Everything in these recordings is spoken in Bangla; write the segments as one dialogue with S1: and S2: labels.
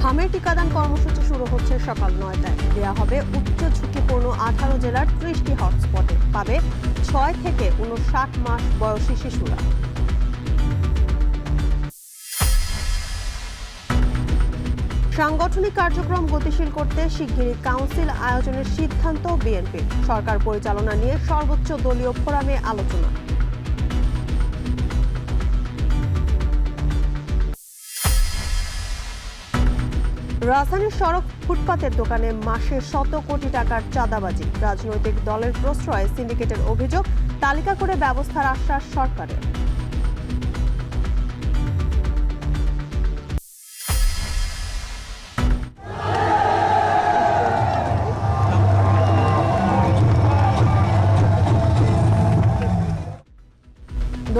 S1: হামের টিকাদান কর্মসূচি শুরু হচ্ছে সকাল ৯টায়। দেয়া হবে উচ্চ ঝুঁকিপূর্ণ ১৮ জেলার ৩০টি হটস্পটে। পাবে ৬ থেকে ৫৯ মাস বয়সী শিশুরা। সাংগঠনিক কার্যক্রম গতিশীল করতে শিগগিরই কাউন্সিল আয়োজনের সিদ্ধান্ত বিএনপি। সরকার পরিচালনা নিয়ে সর্বোচ্চ দলীয় ফোরামে আলোচনা। রাজধানীর সড়ক ফুটপাতের দোকানে মাসে শত কোটি টাকার চাঁদাবাজি। রাজনৈতিক দলের প্রশ্রয়ে সিন্ডিকেটের অভিযোগ, তালিকা করে ব্যবস্থার আশ্বাস সরকারের।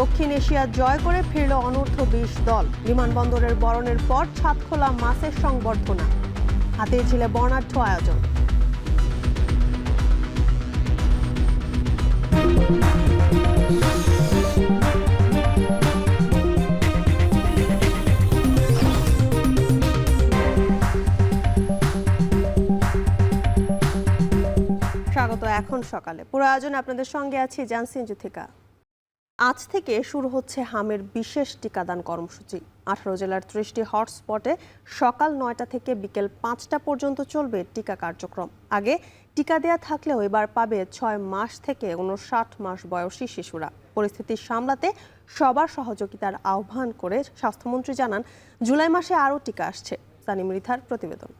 S1: দক্ষিণ এশিয়া জয় করে ফিরল অনূর্ধ্ব ২০ দল। বিমানবন্দরের বরণের পর ছাদখোলা মাছের সংবর্ধনা। হাতির ঝিলে বর্ণাঢ্য আয়োজন। স্বাগত এখন সকালে। পুরো আয়োজনে আপনাদের সঙ্গে আছি জানসিন জুথিকা। আজ থেকে শুরু হচ্ছে হামের বিশেষ টিকাদান কর্মসূচি। ১৮ জেলার ৩০টি হটস্পটে সকাল ৯টা থেকে বিকেল ৫টা পর্যন্ত চলবে টিকা কার্যক্রম। আগে টিকা দেয়া থাকলেও এবার পাবে ৬ মাস থেকে ৫৯ মাস বয়সী শিশুরা। পরিস্থিতি সামলাতে সবার সহযোগিতার আহ্বান করে স্বাস্থ্যমন্ত্রী জানান, জুলাই মাসে আরও টিকা আসছে। সানি মৃধার প্রতিবেদন।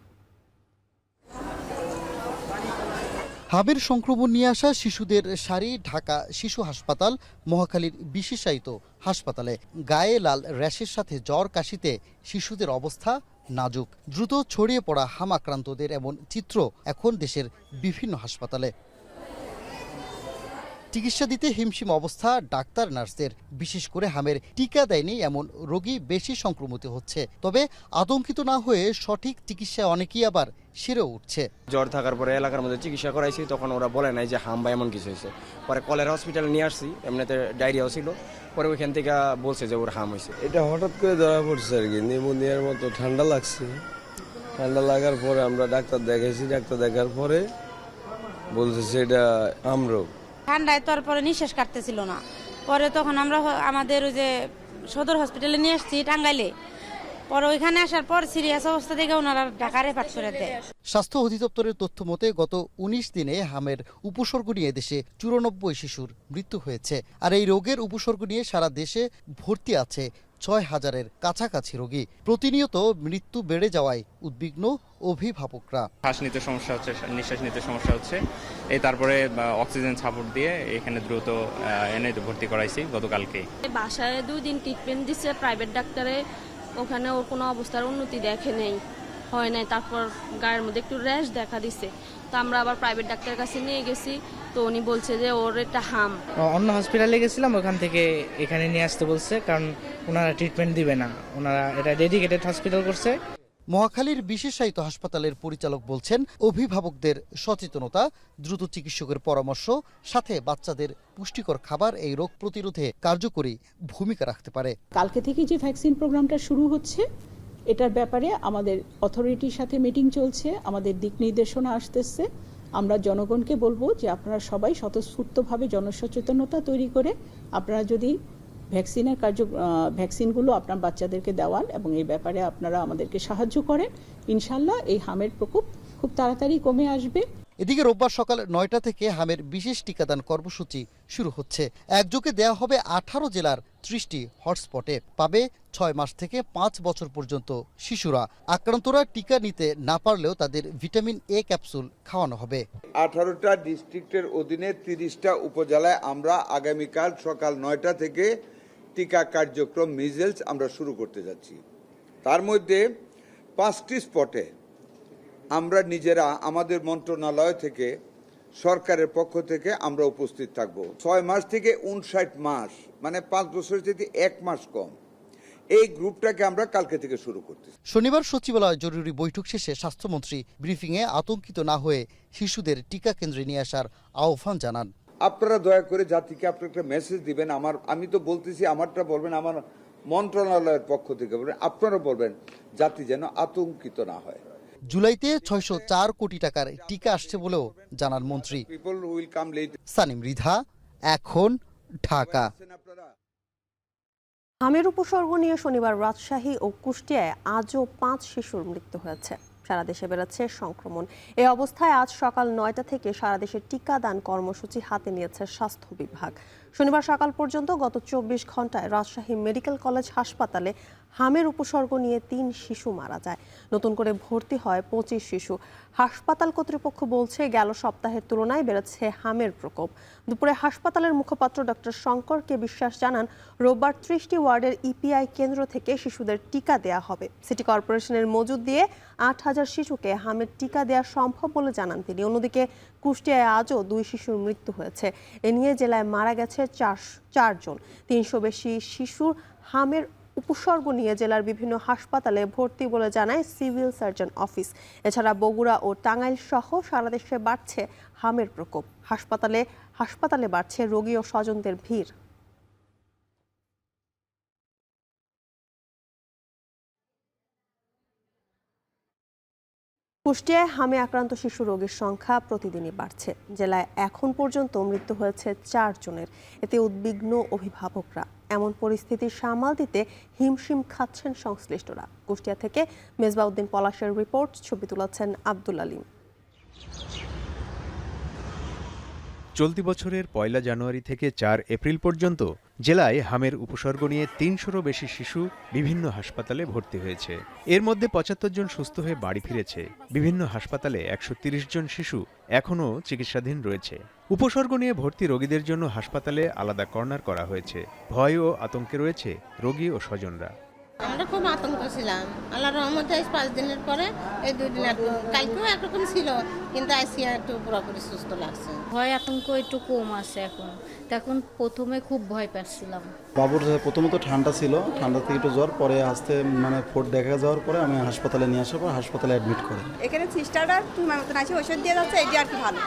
S2: হামের সংক্রমণ নিয়ে আসা শিশুদের সারি ঢাকা শিশু হাসপাতাল, মহাখালীর বিশেষায়িত হাসপাতালে। গায়ে লাল র্যাশের সাথে জ্বর, কাশিতে শিশুদের অবস্থা নাজুক। দ্রুত ছড়িয়ে পড়া হাম আক্রান্তদের এমন চিত্র এখন দেশের বিভিন্ন হাসপাতালে। চিকিৎসা দিতে হিমশিম অবস্থা ডাক্তার নার্সদের। বিশেষ করে হামের টিকা দেয়নি এমন রোগী বেশি সংক্রমিত হচ্ছে। তবে আতঙ্কিত না হয়ে সঠিক চিকিৎসায় অনেকেই আবার সেরেও উঠছে।
S3: জ্বর থাকার পরে এলাকার মধ্যে চিকিৎসা করাইছি, তখন ওরা বলে নাই যে হাম বা এমন কিছু হয়েছে। পরে কলেরা হসপিটালে নিয়ে আসছি, এমনিতে ডায়রিয়াও ছিল। পরে ওইখান থেকে বলছে যে ওর হাম হয়েছে।
S4: এটা হঠাৎ করে ধরা পড়ছে আর কি, নিউমোনিয়ার মতো ঠান্ডা লাগছে। ঠান্ডা লাগার পরে আমরা ডাক্তার দেখাইছি, ডাক্তার দেখার পরে বলতেছে এটা হাম রোগ।
S5: ঠান্ডায় তো আর পরে নিঃশ্বাস কাটতেছিল না। পরে তখন আমরা আমাদের ওই যে সদর হসপিটালে নিয়ে আসছি টাঙ্গাইলে। পরে ওইখানে আসার পর সিরিয়াস অবস্থা থেকে ওনারা ঢাকা রেফার করে দেয়।
S2: স্বাস্থ্য অধিদপ্তরের তথ্য মতে গত ১৯ দিনে হামের উপসর্গ নিয়ে দেশে ৯৪ শিশুর মৃত্যু হয়েছে। আর এই রোগের উপসর্গ নিয়ে সারা দেশে ভর্তি আছে ৬,০০০-এর কাছাকাছি রোগী। প্রতিনিয়ত মৃত্যু বেড়ে যাওয়ায় উদ্বিগ্ন অভিভাবকরা।
S6: শ্বাস নিতে সমস্যা হচ্ছে, নিঃশ্বাস নিতে সমস্যা হচ্ছে। এই তারপরে অক্সিজেন সাপোর্ট দিয়ে এখানে দ্রুত এনে ভর্তি করাইছি গতকালকে।
S7: বাসায় 2 দিন ট্রিটমেন্ট দিচ্ছে প্রাইভেট ডাক্তারে, ওখানে ওর কোনো অবস্থার উন্নতি দেখে নেই, হয় নাই। তারপর গায়ের মধ্যে একটু র্যাশ দেখা দিচ্ছে, তো আমরা আবার প্রাইভেট ডাক্তারের কাছে নিয়ে গেছি, তো উনি বলছে যে ওর একটা হাম।
S8: অন্য হসপিটালে গেছিলাম, ওখান থেকে এখানে নিয়ে আসতে বলছে, কারণ ওনারা ট্রিটমেন্ট দিবে না, ওনারা এটা ডেডিকেটেড হসপিটাল করছে।
S2: মহাখালীর বিশেষায়িত হাসপাতালের পরিচালক বলছেন, অভিভাবকদের সচেতনতা, দ্রুত চিকিৎসকের পরামর্শ, সাথে বাচ্চাদের পুষ্টিকর খাবার এই রোগ প্রতিরোধে কার্যকরী ভূমিকা রাখতে পারে।
S9: কালকে থেকে যে ভ্যাকসিন প্রোগ্রামটা শুরু হচ্ছে, এটার ব্যাপারে আমাদের অথরিটির সাথে মিটিং চলছে, আমাদের দিক নির্দেশনা আসতেছে। আমরা জনগণকে বলবো যে আপনারা সবাই স্বতঃস্ফূর্তভাবে জনসচেতনতা তৈরি করে আপনারা যদি ভ্যাকসিনগুলো আপনার বাচ্চাদেরকে দেওয়ান এবং এই ব্যাপারে আপনারা আমাদেরকে সাহায্য করেন, ইনশাল্লাহ এই হামের প্রকোপ খুব তাড়াতাড়ি কমে আসবে।
S2: এদিকে রোববার সকাল ৯টা থেকে হামের বিশেষ টিকাদান কর্মসূচি শুরু হচ্ছে। একযোগে দেয়া হবে ১৮ জেলার ৩০টি হটস্পটে। পাবে ৬ মাস থেকে ৫ বছর পর্যন্ত শিশুরা। আক্রান্তরা টিকা নিতে না পারলেও তাদের ভিটামিন এ ক্যাপসুল খাওয়ানো হবে।
S10: ১৮টা ডিস্ট্রিক্টের অধীনে 30টা উপজেলায় আমরা আগামীকাল সকাল ৯টা থেকে টিকা কার্যক্রম মিজেলস আমরা শুরু করতে যাচ্ছি। তার মধ্যে 5টি স্পটে আমরা নিজেরা আমাদের মন্ত্রণালয় থেকে, সরকারের পক্ষ থেকে আমরা উপস্থিত থাকব। ৬ মাস থেকে ৫৯ মাস, মানে 5 বছরের থেকে 1 মাস কম, এই গ্রুপটাকে আমরা কালকে থেকে শুরু করতেছি।
S2: শনিবার সচিবালয় জরুরি বৈঠক শেষে স্বাস্থ্যমন্ত্রী ব্রিফিংয়ে আতঙ্কিত না হয়ে শিশুদের টিকা কেন্দ্রে নিয়ে আসার আহ্বান জানান।
S10: আপনারা দয়া করে জাতিকে আপনারা একটা মেসেজ দিবেন। আমি তো বলতেছি, আমারটা বলবেন, আমার মন্ত্রণালয়ের পক্ষ থেকে বলবেন, আপনারা বলবেন জাতি যেন আতঙ্কিত না হয়।
S2: জুলাইতে 604 কোটি টাকার টিকা আসছে বলেও জানান মন্ত্রী। সানিম রিধা, এখন, ঢাকা।
S1: হামের উপসর্গ নিয়ে শনিবার রাজশাহী ও কুষ্টিয়ায় আজও 5 শিশুর মৃত্যু হয়েছে। সারা দেশে বেড়েছে সংক্রমণ। এই অবস্থায় আজ সকাল 9টা থেকে সারা দেশে টিকাদান কর্মসূচি হাতে নিয়েছে স্বাস্থ্য বিভাগ। শনিবার সকাল পর্যন্ত গত 24 ঘন্টায় রাজশাহী মেডিকেল কলেজ হাসপাতালে হামের উপসর্গ নিয়ে 3 শিশু মারা যায়। নতুন করে ভর্তি হয় 25 শিশু। হাসপাতাল কর্তৃপক্ষ বলছে গেল সপ্তাহের তুলনায় বেড়েছে হামের প্রকোপ। দুপুরে হাসপাতালের মুখপাত্র ডক্টর শঙ্কর কে বিশ্বাস জানান, রোববার 30টি ওয়ার্ডের ইপিআই কেন্দ্র থেকে শিশুদের টিকা দেয়া হবে। সিটি কর্পোরেশনের মজুদ দিয়ে 8000 শিশুকে হামের টিকা দেওয়া সম্ভব বলে জানান তিনি। অন্যদিকে কুষ্টিয়ায় আজও 2 শিশুর মৃত্যু হয়েছে। এ নিয়ে জেলায় মারা গেছে 4 জন। 300 বেশি শিশুর হামের উপসর্গ নিয়ে জেলার বিভিন্ন হাসপাতালে ভর্তি বলে জানায় সিভিল সার্জন অফিস। এছাড়া বগুড়া ও টাঙ্গাইল সহ সারা দেশে বাড়ছে হামের প্রকোপ। হাসপাতালে বাড়ছে রোগী ও স্বজনদের ভিড়। কুষ্টিয়ায় হামে আক্রান্ত শিশু রোগীর সংখ্যা প্রতিদিনই বাড়ছে। জেলায় এখন পর্যন্ত মৃত্যু হয়েছে 4 জনের। এতে উদ্বিগ্ন অভিভাবকরা। এমন পরিস্থিতি সামাল দিতে হিমশিম খাচ্ছেন সংশ্লিষ্টরা। কুষ্টিয়া থেকে মেজবাউদ্দিন পলাশের রিপোর্ট, ছবি তুলেছেন আব্দুল আলিম।
S11: চলতি বছরের 1 জানুয়ারি থেকে 4 এপ্রিল পর্যন্ত জেলায় হামের উপসর্গ নিয়ে 300-রও বেশি শিশু বিভিন্ন হাসপাতালে ভর্তি হয়েছে। এর মধ্যে 75 জন সুস্থ হয়ে বাড়ি ফিরেছে। বিভিন্ন হাসপাতালে 130 জন শিশু এখনও চিকিৎসাধীন রয়েছে। উপসর্গ নিয়ে ভর্তি রোগীদের জন্য হাসপাতালে আলাদা কর্নার করা হয়েছে। ভয় ও আতঙ্কে রয়েছে রোগী ও স্বজনরা।
S12: আমরা খুব আতঙ্ক ছিলাম। আল্লাহর রহমতে 5 দিনের পরে এই 2 দিন কালকেও একরকম ছিল, কিন্তু আজকে একটু পুরোপুরি সুস্থ লাগছে।
S13: ভয় আতঙ্ক একটু কম আছে এখন প্রথমে খুব ভয় পাচ্ছিলাম।
S14: বাবুর প্রথমত ঠান্ডা ছিল, ঠান্ডা থেকে একটু জ্বর, পরে আসতে ফোট দেখা যাওয়ার পরে আমি হাসপাতালে নিয়ে আসার পর হাসপাতালে অ্যাডমিট করে।
S12: এখানে সিস্টাররা তোমার মতন আছে, ওষুধ দিয়ে যাচ্ছে, এটি আর কি ভালো।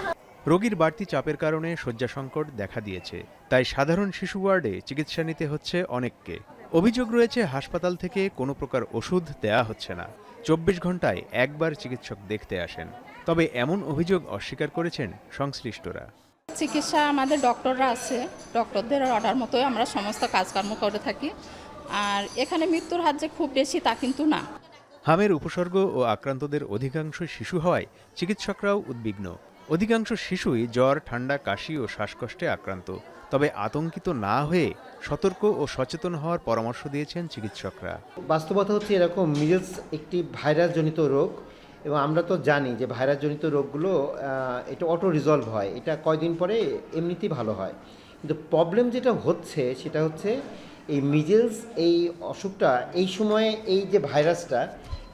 S11: রোগীর বাড়তি চাপের কারণে শয্যা সংকট দেখা দিয়েছে। তাই সাধারণ শিশু ওয়ার্ডে চিকিৎসা নিতে হচ্ছে অনেককে। অভিযোগ রয়েছে হাসপাতাল থেকে কোনো প্রকার ওষুধ দেয়া হচ্ছে না। 24 ঘন্টায় একবার চিকিৎসক দেখতে আসেন। তবে এমন অভিযোগ অস্বীকার করেছেন সংশ্লিষ্টরা।
S15: চিকিৎসা আমাদের ডক্টররা আছে, ডক্টরদের অর্ডার মতোই আমরা সমস্ত কাজকর্ম করে থাকি। আর এখানে মৃত্যুর হার যে খুব বেশি তা কিন্তু না।
S11: হামের উপসর্গ ও আক্রান্তদের অধিকাংশ শিশু হওয়ায় চিকিৎসকরাও উদ্বিগ্ন। অধিকাংশ শিশুই জ্বর, ঠান্ডা, কাশি ও শ্বাসকষ্টে আক্রান্ত। তবে আতঙ্কিত না হয়ে সতর্ক ও সচেতন হওয়ার পরামর্শ দিয়েছেন চিকিৎসকরা।
S16: বাস্তবতা হচ্ছে এরকম, মিজেলস একটি ভাইরাসজনিত রোগ এবং আমরা তো জানি যে ভাইরাসজনিত রোগগুলো এটা অটো রিজলভ হয়, এটা কয়দিন পরে এমনিতেই ভালো হয়। কিন্তু প্রবলেম যেটা হচ্ছে সেটা হচ্ছে এই মিজেলস এই অসুখটা এই সময়ে এই যে ভাইরাসটা,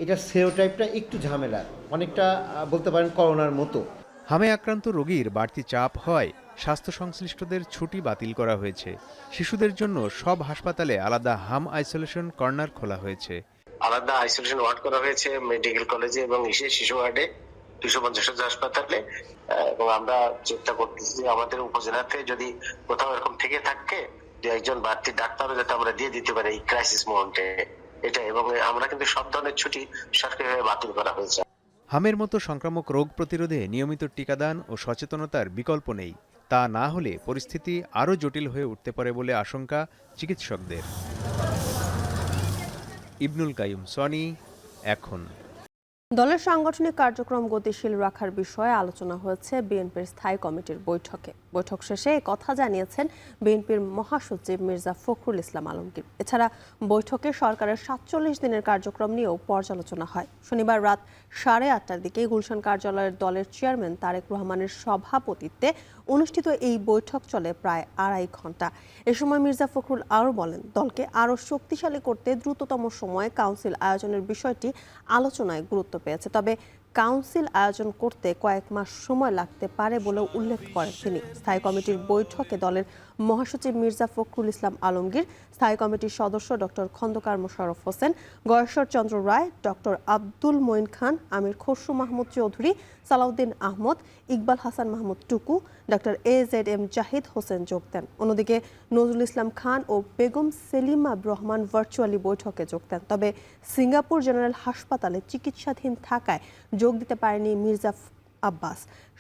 S16: এটা সেরোটাইপটা একটু ঝামেলা, অনেকটা বলতে পারেন করোনার মতো।
S11: হামে আক্রান্ত রোগীর বাড়তি চাপ হয় স্বাস্থ্য সংশ্লিষ্টদের ছুটি বাতিল করা হয়েছে। শিশুদের জন্য সব হাসপাতালে আলাদা হাম আইসোলেশন কর্নার খোলা হয়েছে।
S17: আলাদা আইসোলেশন ওয়ার্ড করা হয়েছে মেডিকেল কলেজে এবং শিশু ওয়ার্ডে 250 হাসপাতালে। এবং আমরা চেষ্টা করতেছি যে আমাদের উপজেলাতে যদি কোথাও এরকম থেকে থাকে, যে একজন বাড়তি ডাক্তারও যাতে আমরা দিয়ে দিতে পারি এই ক্রাইসিস মোমেন্টে, এটা। এবং আমরা কিন্তু সব ধরনের ছুটি সরকারিভাবে বাতিল করা হয়েছে।
S11: হামের মতো সংক্রামক রোগ প্রতিরোধে নিয়মিত টিকাদান ও সচেতনতার বিকল্প নেই। তা না হলে পরিস্থিতি আরও জটিল হয়ে উঠতে পারে বলে আশঙ্কা চিকিৎসকদের। ইবনুল কাইয়ুম সনি, এখন।
S1: দলের সাংগঠনিক কার্যক্রম গতিশীল রাখার বিষয়ে আলোচনা হয়েছে বিএনপির স্থায়ী কমিটির বৈঠকে। বৈঠক শেষে কথা জানিয়েছেন বিএনপির মহাসচিব মির্জা ফখরুল ইসলাম আলমগীর। এছাড়া বৈঠকে সরকারের 47 দিনের কার্যক্রম নিয়েও পর্যালোচনা হয়। শনিবার রাত 8:30টার দিকে গুলশান কার্যালয়ের দলের চেয়ারম্যান তারেক রহমানের সভাপতিত্বে অনুষ্ঠিত এই বৈঠক চলে প্রায় 2.5 ঘন্টা। এ সময় মির্জা ফখরুল আরও বলেন, দলকে আরও শক্তিশালী করতে দ্রুততম সময়ে কাউন্সিল আয়োজনের বিষয়টি আলোচনায় গুরুত্ব পেয়েছে। তবে কাউন্সিল আয়োজন করতে কয়েক মাস সময় লাগতে পারে বলেও উল্লেখ করেন তিনি। স্থায়ী কমিটির বৈঠকে দলের মহাসচিব মির্জা ফখরুল ইসলাম আলমগীর, স্থায়ী কমিটির সদস্য ডক্টর খন্দকার মোশাররফ হোসেন, গয়েশ্বর চন্দ্র রায়, ডক্টর আব্দুল মঈন খান, আমির খসরু মাহমুদ চৌধুরী, সালাউদ্দিন আহমদ, ইকবাল হাসান মাহমুদ টুকু, ডক্টর AZM জাহিদ হোসেন যোগ দেন। অন্যদিকে নজরুল ইসলাম খান ও বেগম সেলিমা রহমান ভার্চুয়ালি বৈঠকে যোগ দেন। তবে সিঙ্গাপুর জেনারেল হাসপাতালে চিকিৎসাধীন থাকায় যোগ দিতে পারেনি মির্জা আব্বাস।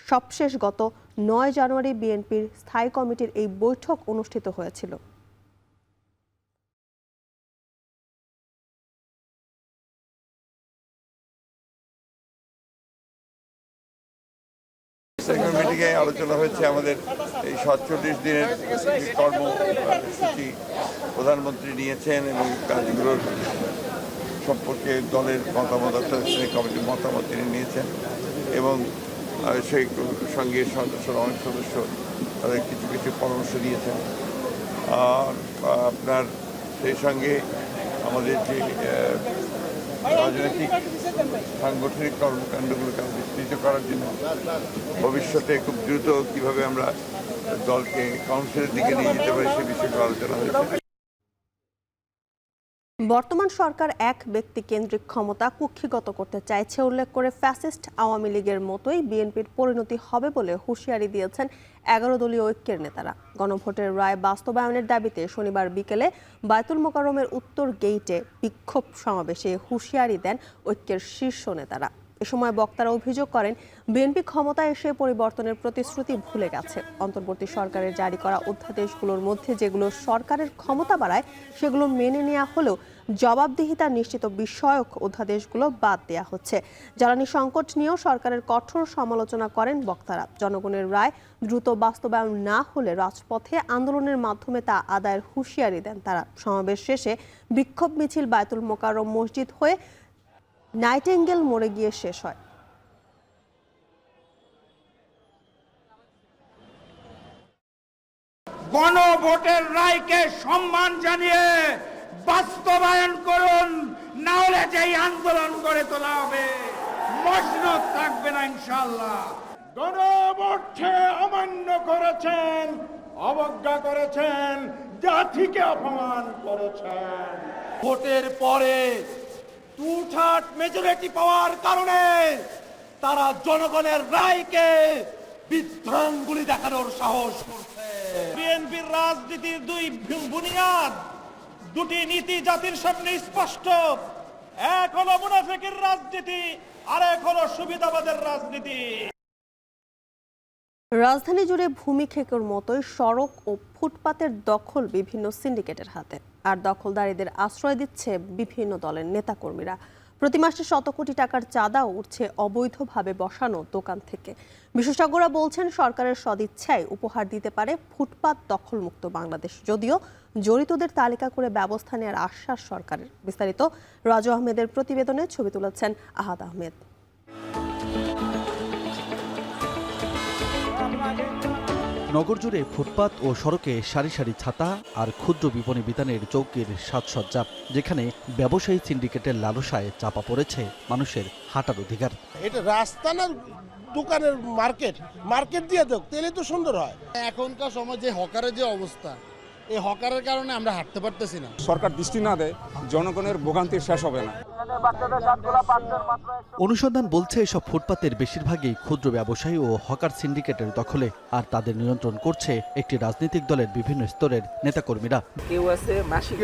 S1: সবশেষ গত 9 জানুয়ারি বিএনপির স্থায়ী কমিটির এই বৈঠক অনুষ্ঠিত হয়েছিল।
S18: মিটিংয়ে আলোচনা হয়েছে আমাদের এই 47 দিনের কর্মসূচি প্রধানমন্ত্রী নিয়েছেন এবং কাজগুলোর সম্পর্কে দলের মতামত অর্থাৎ কমিটির মতামত তিনি নিয়েছেন এবং সেই সঙ্গে সদস্যরা অনেক সদস্য তাদের কিছু কিছু পরামর্শ দিয়েছেন। আর আপনার সেই সঙ্গে আমাদের যে রাজনৈতিক সাংগঠনিক কর্মকাণ্ডগুলোকে বিস্তৃত করার জন্য ভবিষ্যতে খুব দ্রুত কীভাবে আমরা দলকে কাউন্সিলের দিকে নিয়ে যেতে পারি সে বিষয়ে আলোচনা হয়েছে।
S1: বর্তমান সরকার এক ব্যক্তি কেন্দ্রিক ক্ষমতা কুক্ষিগত করতে চাইছে উল্লেখ করে ফ্যাসিস্ট আওয়ামী লীগের মতোই বিএনপির পরিণতি হবে বলে হুঁশিয়ারি দিয়েছেন 11 দলীয় ঐক্যের নেতারা। গণভোটের রায় বাস্তবায়নের দাবিতে শনিবার বিকেলে বায়তুল মোকাররমের উত্তর গেইটে বিক্ষোভ সমাবেশে হুঁশিয়ারি দেন ঐক্যের শীর্ষ নেতারা। এ সময় বক্তারা অভিযোগ করেন বিএনপি ক্ষমতায় এসে পরিবর্তনের প্রতিশ্রুতি ভুলে গেছে। অন্তর্বর্তী সরকারের জারি করা অধ্যাদেশগুলোর মধ্যে যেগুলো সরকারের ক্ষমতা বাড়ায় সেগুলো মেনে নেওয়া হলেও জবাবদিহিতা নিশ্চিত বিষয়ক অধ্যাদেশগুলো বাদ দেওয়া হচ্ছে। জ্বালানি সংকট নিয়েও সরকারের কঠোর সমালোচনা করেন বক্তারা। জনগণের রায় দ্রুত বাস্তবায়ন না হলে রাজপথে আন্দোলনের মাধ্যমে তা আদায়ের হুঁশিয়ারি দেন তারা। সমাবেশ শেষে বিক্ষোভ মিছিল বায়তুল মোকাররম মসজিদ হয়ে নাইটেঙ্গেল মোড়ে গিয়ে শেষ হয়।
S19: গণভোটের রায়কে সম্মান জানিয়ে বাস্তবায়ন করুন, না হলে যেই আন্দোলন করে তোলা হবে মসনদ থাকবে না ইনশাআল্লাহ। গণভোটকে অমান্য করেছেন, অবজ্ঞা করেছেন, জাতিকে অপমান করেছেন। ভোটের পরে টু-থার্ড মেজরিটি পাওয়ার কারণে তারা জনগণের রায়কে বিভ্রাঙ্গুলি দেখানোর সাহস করছে। বিএনপির রাজনীতির দুই বুনিয়াদ, দুটি নীতি জাতির সামনে স্পষ্ট। এক হলো মুনাফিকের রাজনীতি, আর এক হলো সুবিধাবাদের রাজনীতি।
S1: রাজধানী জুড়ে ভূমি খেকের মতোই সড়ক ও ফুটপাতের দখল বিভিন্ন সিন্ডিকেটের হাতে। আর দখলদারীদের আশ্রয় দিচ্ছে বিভিন্ন দলের নেতাকর্মীরা। প্রতি মাসে শত কোটি টাকার চাঁদাও উঠছে অবৈধভাবে বসানো দোকান থেকে। বিশেষজ্ঞরা বলছেন সরকারের সদিচ্ছায় উপহার দিতে পারে ফুটপাত দখলমুক্ত বাংলাদেশ, যদিও জড়িতদের তালিকা করে ব্যবস্থা নেওয়ার আশ্বাস সরকারের। বিস্তারিত রাজু আহমেদের প্রতিবেদনে ছবি তুলেছেন আহাদ আহমেদ।
S2: নগর জুড়ে ফুটপাত ও সড়কে সারি সারি ছাতা আর ক্ষুদ্র বিপণী বিতানের চৌকির সাজসজ্জা, যেখানে ব্যবসায়ী সিন্ডিকেটের লালসায় চাপা পড়েছে মানুষের হাঁটার অধিকার।
S20: এটা রাস্তা না দোকানের মার্কেট দিয়ে দেখ, তাহলে তো সুন্দর হয়।
S21: এখনকার সময় যে হকারের যে অবস্থা, এই হকারের কারণে আমরা হাঁটতে পারতেছি না।
S22: সরকার দৃষ্টি না দেয় জনগণের ভোগান্তির শেষ হবে না।
S2: অনুসন্ধান বলছে এসব ফুটপাতের বেশিরভাগই ক্ষুদ্র ব্যবসায়ী ও হকার সিন্ডিকেটের দখলে, আর তাদের নিয়ন্ত্রণ করছে একটি রাজনৈতিক দলের বিভিন্ন স্তরের নেতাকর্মীরা।
S23: কেউ আছে মাসিক,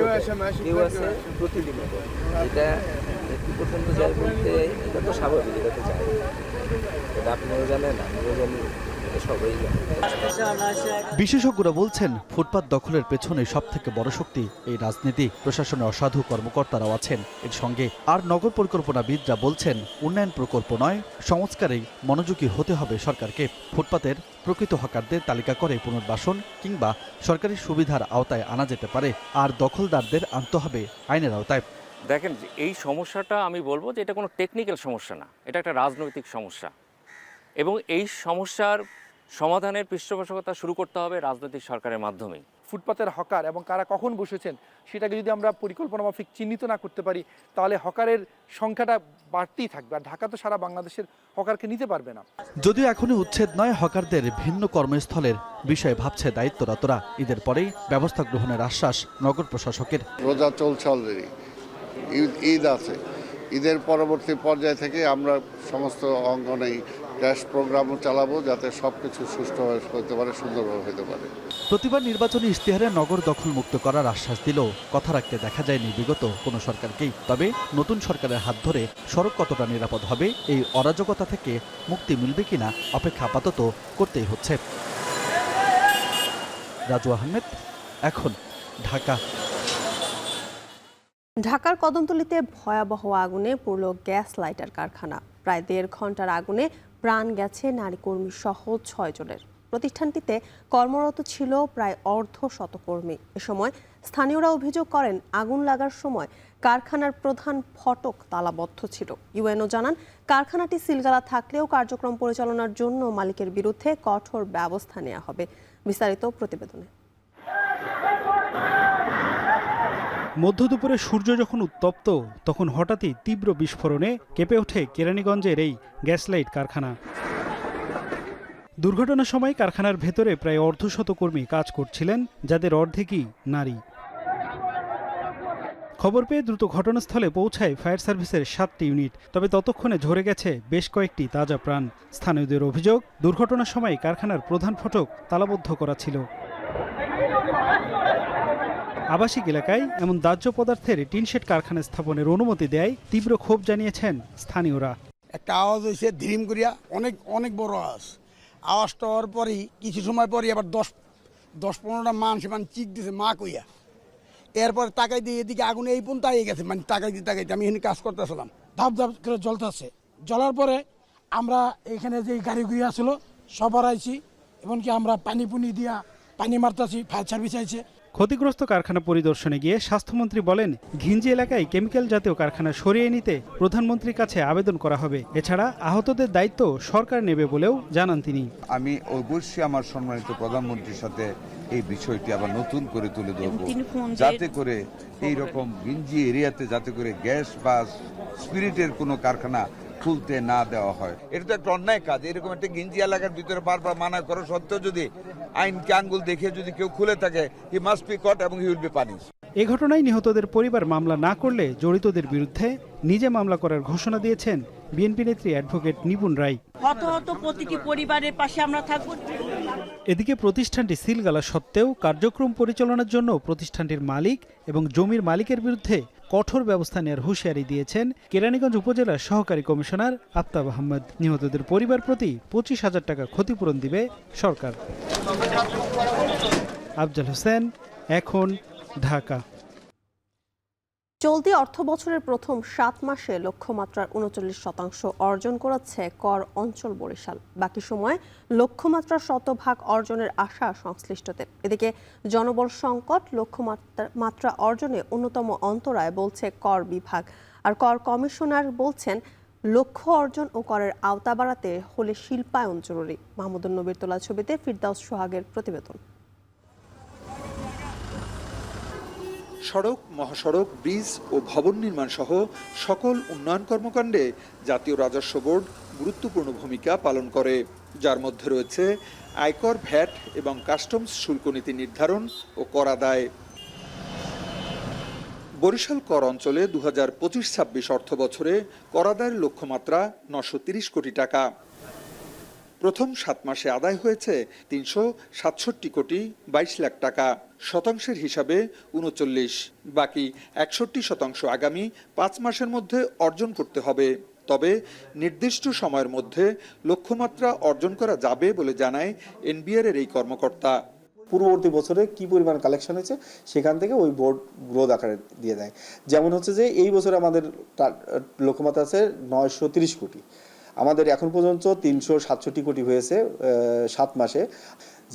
S23: কেউ আছে প্রতিদিন। এটা কি পর্যন্ত যায় বলতে এটা তো স্বাভাবিক, এটা তো যায়, এটা আপনিও জানেন, আমিও জানি, সবাই জানে।
S2: বিশেষজ্ঞরা বলছেন ফুটপাত দখলের পেছনে সবথেকে বড় শক্তি এই রাজনীতি। প্রশাসনের অসাধু কর্মকর্তারাও আছেন এর সঙ্গে। আর নগর পরিকল্পনাবিদরা বলছেন উন্নয়ন প্রকল্প নয়, সংস্কারেই মনোযোগী হতে হবে সরকারকে। ফুটপাতের প্রকৃত হকারদের তালিকা করে পুনর্বাসন কিংবা সরকারি সুবিধার আওতায় আনা যেতে পারে, আর দখলদারদের আনতে হবে আইনের আওতায়।
S24: দেখেন, এই সমস্যাটা আমি বলবো যে এটা কোনো টেকনিক্যাল সমস্যা না, এটা একটা রাজনৈতিক সমস্যা। এবং এই সমস্যার সমাধানের পৃষ্ঠপোষকতা শুরু করতে হবে রাজনৈতিক সরকারের মাধ্যমেই।
S3: ফুটপাতের হকার এবং কারা কখন বসেছেন সেটাকে যদি আমরা পরিকল্পনা মাফিক চিহ্নিত না করতে পারি, তাহলে হকারের সংখ্যাটা বাড়তেই থাকবে। আর ঢাকা তো সারা বাংলাদেশের হকারকে নিতে পারবে না।
S2: যদিও এখনই উচ্ছেদ নয়, হকারদের ভিন্ন কর্মস্থলের বিষয়ে ভাবছে দায়িত্বরতরা। ঈদের পরেই ব্যবস্থা গ্রহণের আশ্বাস নগর প্রশাসকের।
S4: রোজা চলছে অলরেডি, ঈদ আছে। ঈদের পরবর্তী পর্যায় থেকে আমরা সমস্ত অঙ্গনেই ক্যাশ প্রোগ্রামও চালাবো, যাতে সব কিছু সুষ্ঠুভাবে হতে পারে, সুন্দরভাবে হতে পারে।
S2: প্রতিবার নির্বাচনী ইশতেহারে নগর দখলমুক্ত করার আশ্বাস দিলেও কথা রাখতে দেখা যায়নি বিগত কোনো সরকারকেই। তবে নতুন সরকারের হাত ধরে সড়ক কতটা নিরাপদ হবে, এই অরাজকতা থেকে মুক্তি মিলবে কিনা অপেক্ষা আপাতত করতেই হচ্ছে। রাজু আহমেদ, এখন ঢাকা।
S1: ঢাকার কদমতলীতে ভয়াবহ আগুনে পুরল গ্যাস লাইটার কারখানা। প্রায় 1.5 ঘন্টার আগুনে প্রাণ গেছে নারী কর্মী সহ 6 জনের। প্রতিষ্ঠানটিতে কর্মরত ছিল প্রায় অর্ধশত কর্মী। এ সময় স্থানীয়রা অভিযোগ করেন, আগুন লাগার সময় কারখানার প্রধান ফটক তালাবদ্ধ ছিল। ইউএনও জানান, কারখানাটি সিলগালা থাকলেও কার্যক্রম পরিচালনার জন্য মালিকের বিরুদ্ধে কঠোর ব্যবস্থা নেওয়া হবে। বিস্তারিত প্রতিবেদনে।
S5: মধ্যদুপুরে সূর্য যখন উত্তপ্ত, তখন হঠাৎই তীব্র বিস্ফোরণে কেঁপে ওঠে কেরানীগঞ্জের এই গ্যাস লাইট কারখানা। দুর্ঘটনার সময় কারখানার ভেতরে প্রায় অর্ধশত কর্মী কাজ করছিলেন, যাদের অর্ধেকই নারী। খবর পেয়ে দ্রুত ঘটনাস্থলে পৌঁছায় ফায়ার সার্ভিসের 7টি ইউনিট। তবে ততক্ষণে ঝরে গেছে বেশ কয়েকটি তাজা প্রাণ। স্থানীয়দের অভিযোগ, দুর্ঘটনার সময় কারখানার প্রধান ফটক তালাবদ্ধ করা ছিল। আবাসিক এলাকায় এমন দাহ্য পদার্থের টিনশেড কারখানা স্থাপনের অনুমতি দেয় তীব্র ক্ষোভ জানিয়েছেন স্থানীয়রা।
S20: একটা আওয়াজ হয়েছে ধিম করিয়া, অনেক বড় আওয়াজটা হওয়ার পরেই কিছু সময় পরে আবার 10-15টা মানুষ চিক দিয়েছে মা কইয়া। এরপর তাকাই দিয়ে এদিকে আগুন এই পর্যন্ত আগে গেছে, তাকাইতে আমি এখানে কাজ করতেছিলাম। ধাপ ধাপ করে জ্বলতেছে। জ্বলার পরে আমরা এখানে যে গাড়িগুড়ি আসলো সবার আইছি, এমনকি আমরা পানি দিয়া পানি মারতেছি, ফায়ার সার্ভিস আইছে।
S5: ক্ষতিগ্রস্ত কারখানা পরিদর্শনে গিয়ে স্বাস্থ্যমন্ত্রী বলেন, ঘিঞ্জি এলাকায় কেমিক্যাল জাতীয় কারখানা সরিয়ে নিতে প্রধানমন্ত্রীর কাছে আবেদন করা হবে। এছাড়া আহতদের দায়িত্ব সরকার নেবে বলেও জানান তিনি।
S10: আমি অবশ্যই আমার সম্মানিত প্রধানমন্ত্রীর সাথে এই বিষয়টি আবার নতুন করে তুলে ধরবো, যাতে করে এই রকম ঘিঞ্জি এরিয়াতে যাতে করে গ্যাস বা স্পিরিটের কোনো কারখানা খুলতে না দেওয়া হয়। এটা তো একটা অন্যায় কাজ। এরকম একটা ঘিঞ্জি এলাকার ভিতরে বারবার মানা করা সত্ত্বেও যদি আইনকে আঙ্গুল দেখে যদি কেউ খুলে থাকে, হি মাস্ট বি কট এবং হি উইল বি পানিশড।
S5: এ ঘটনায় নিহতদের পরিবার মামলা না করলে জড়িতদের বিরুদ্ধে নিজে মামলা করার ঘোষণা দিয়েছেন বিএনপি নেত্রী অ্যাডভোকেট নিপুণ রায়।
S6: হত প্রতিটি পরিবারের পাশে আমরা থাকব।
S5: এদিকে প্রতিষ্ঠানটি সিলগালা সত্ত্বেও কার্যক্রম পরিচালনার জন্য প্রতিষ্ঠানটির মালিক এবং জমির মালিকের বিরুদ্ধে কঠোর ব্যবস্থা নেওয়ার হুঁশিয়ারি দিয়েছেন কেরানীগঞ্জ উপজেলার সহকারী কমিশনার আফতাব আহমদ। নিহতদের পরিবার প্রতি 25,000 টাকা ক্ষতিপূরণ দিবে সরকার। আফজাল হোসেন, এখন, ঢাকা।
S1: চলতি অর্থ বছরের প্রথম 7 মাসে লক্ষ্যমাত্রার 39% অর্জন করেছে কর অঞ্চল বরিশাল। বাকি সময়ে লক্ষ্যমাত্রার 100% অর্জনের আশা সংশ্লিষ্টদের। এদিকে জনবল সংকট লক্ষ্যমাত্রা অর্জনে অন্যতম অন্তরায় বলছে কর বিভাগ। আর কর কমিশনার বলছেন, লক্ষ্য অর্জন ও করের আওতা বাড়াতে হলে শিল্পায়ন জরুরি। মাহমুদুন নবীর তোলা ছবিতে ফিরদাউস সোহাগের প্রতিবেদন।
S25: সড়ক, মহাসড়ক, ব্রিজ ও ভবন নির্মাণ সহ সকল উন্নয়ন কর্মকাণ্ডে জাতীয় রাজস্ব বোর্ড গুরুত্বপূর্ণ ভূমিকা পালন করে, যার মধ্যে রয়েছে আয়কর, ভ্যাট এবং কাস্টমস শুল্ক নীতি নির্ধারণ ও কর আদায়। বরিশাল কর অঞ্চলে 2025-26 অর্থ বছরে কর আদায়ের লক্ষ্যমাত্রা 930 কোটি টাকা। প্রথম 7 মাসে আদায় হয়েছে 367 কোটি 22 লাখ টাকা। শতাংশের হিসাবে 39, বাকি 61% আগামী 5 মাসের মধ্যে অর্জন করতে হবে। তবে নির্দিষ্ট সময়ের মধ্যে লক্ষ্যমাত্রা অর্জন করা যাবে বলে জানায় এনবিআর এর এই কর্মকর্তা।
S26: পূর্ববর্তী বছরে কি পরিমাণ কালেকশন হয়েছে সেখান থেকে ওই বোর্ড গ্রোথ আকারে দিয়ে দেয়। যেমন হচ্ছে যে এই বছরে আমাদের লক্ষ্যমাত্রা আছে 930 কোটি, আমাদের এখন পর্যন্ত 367 কোটি হয়েছে 7 মাসে,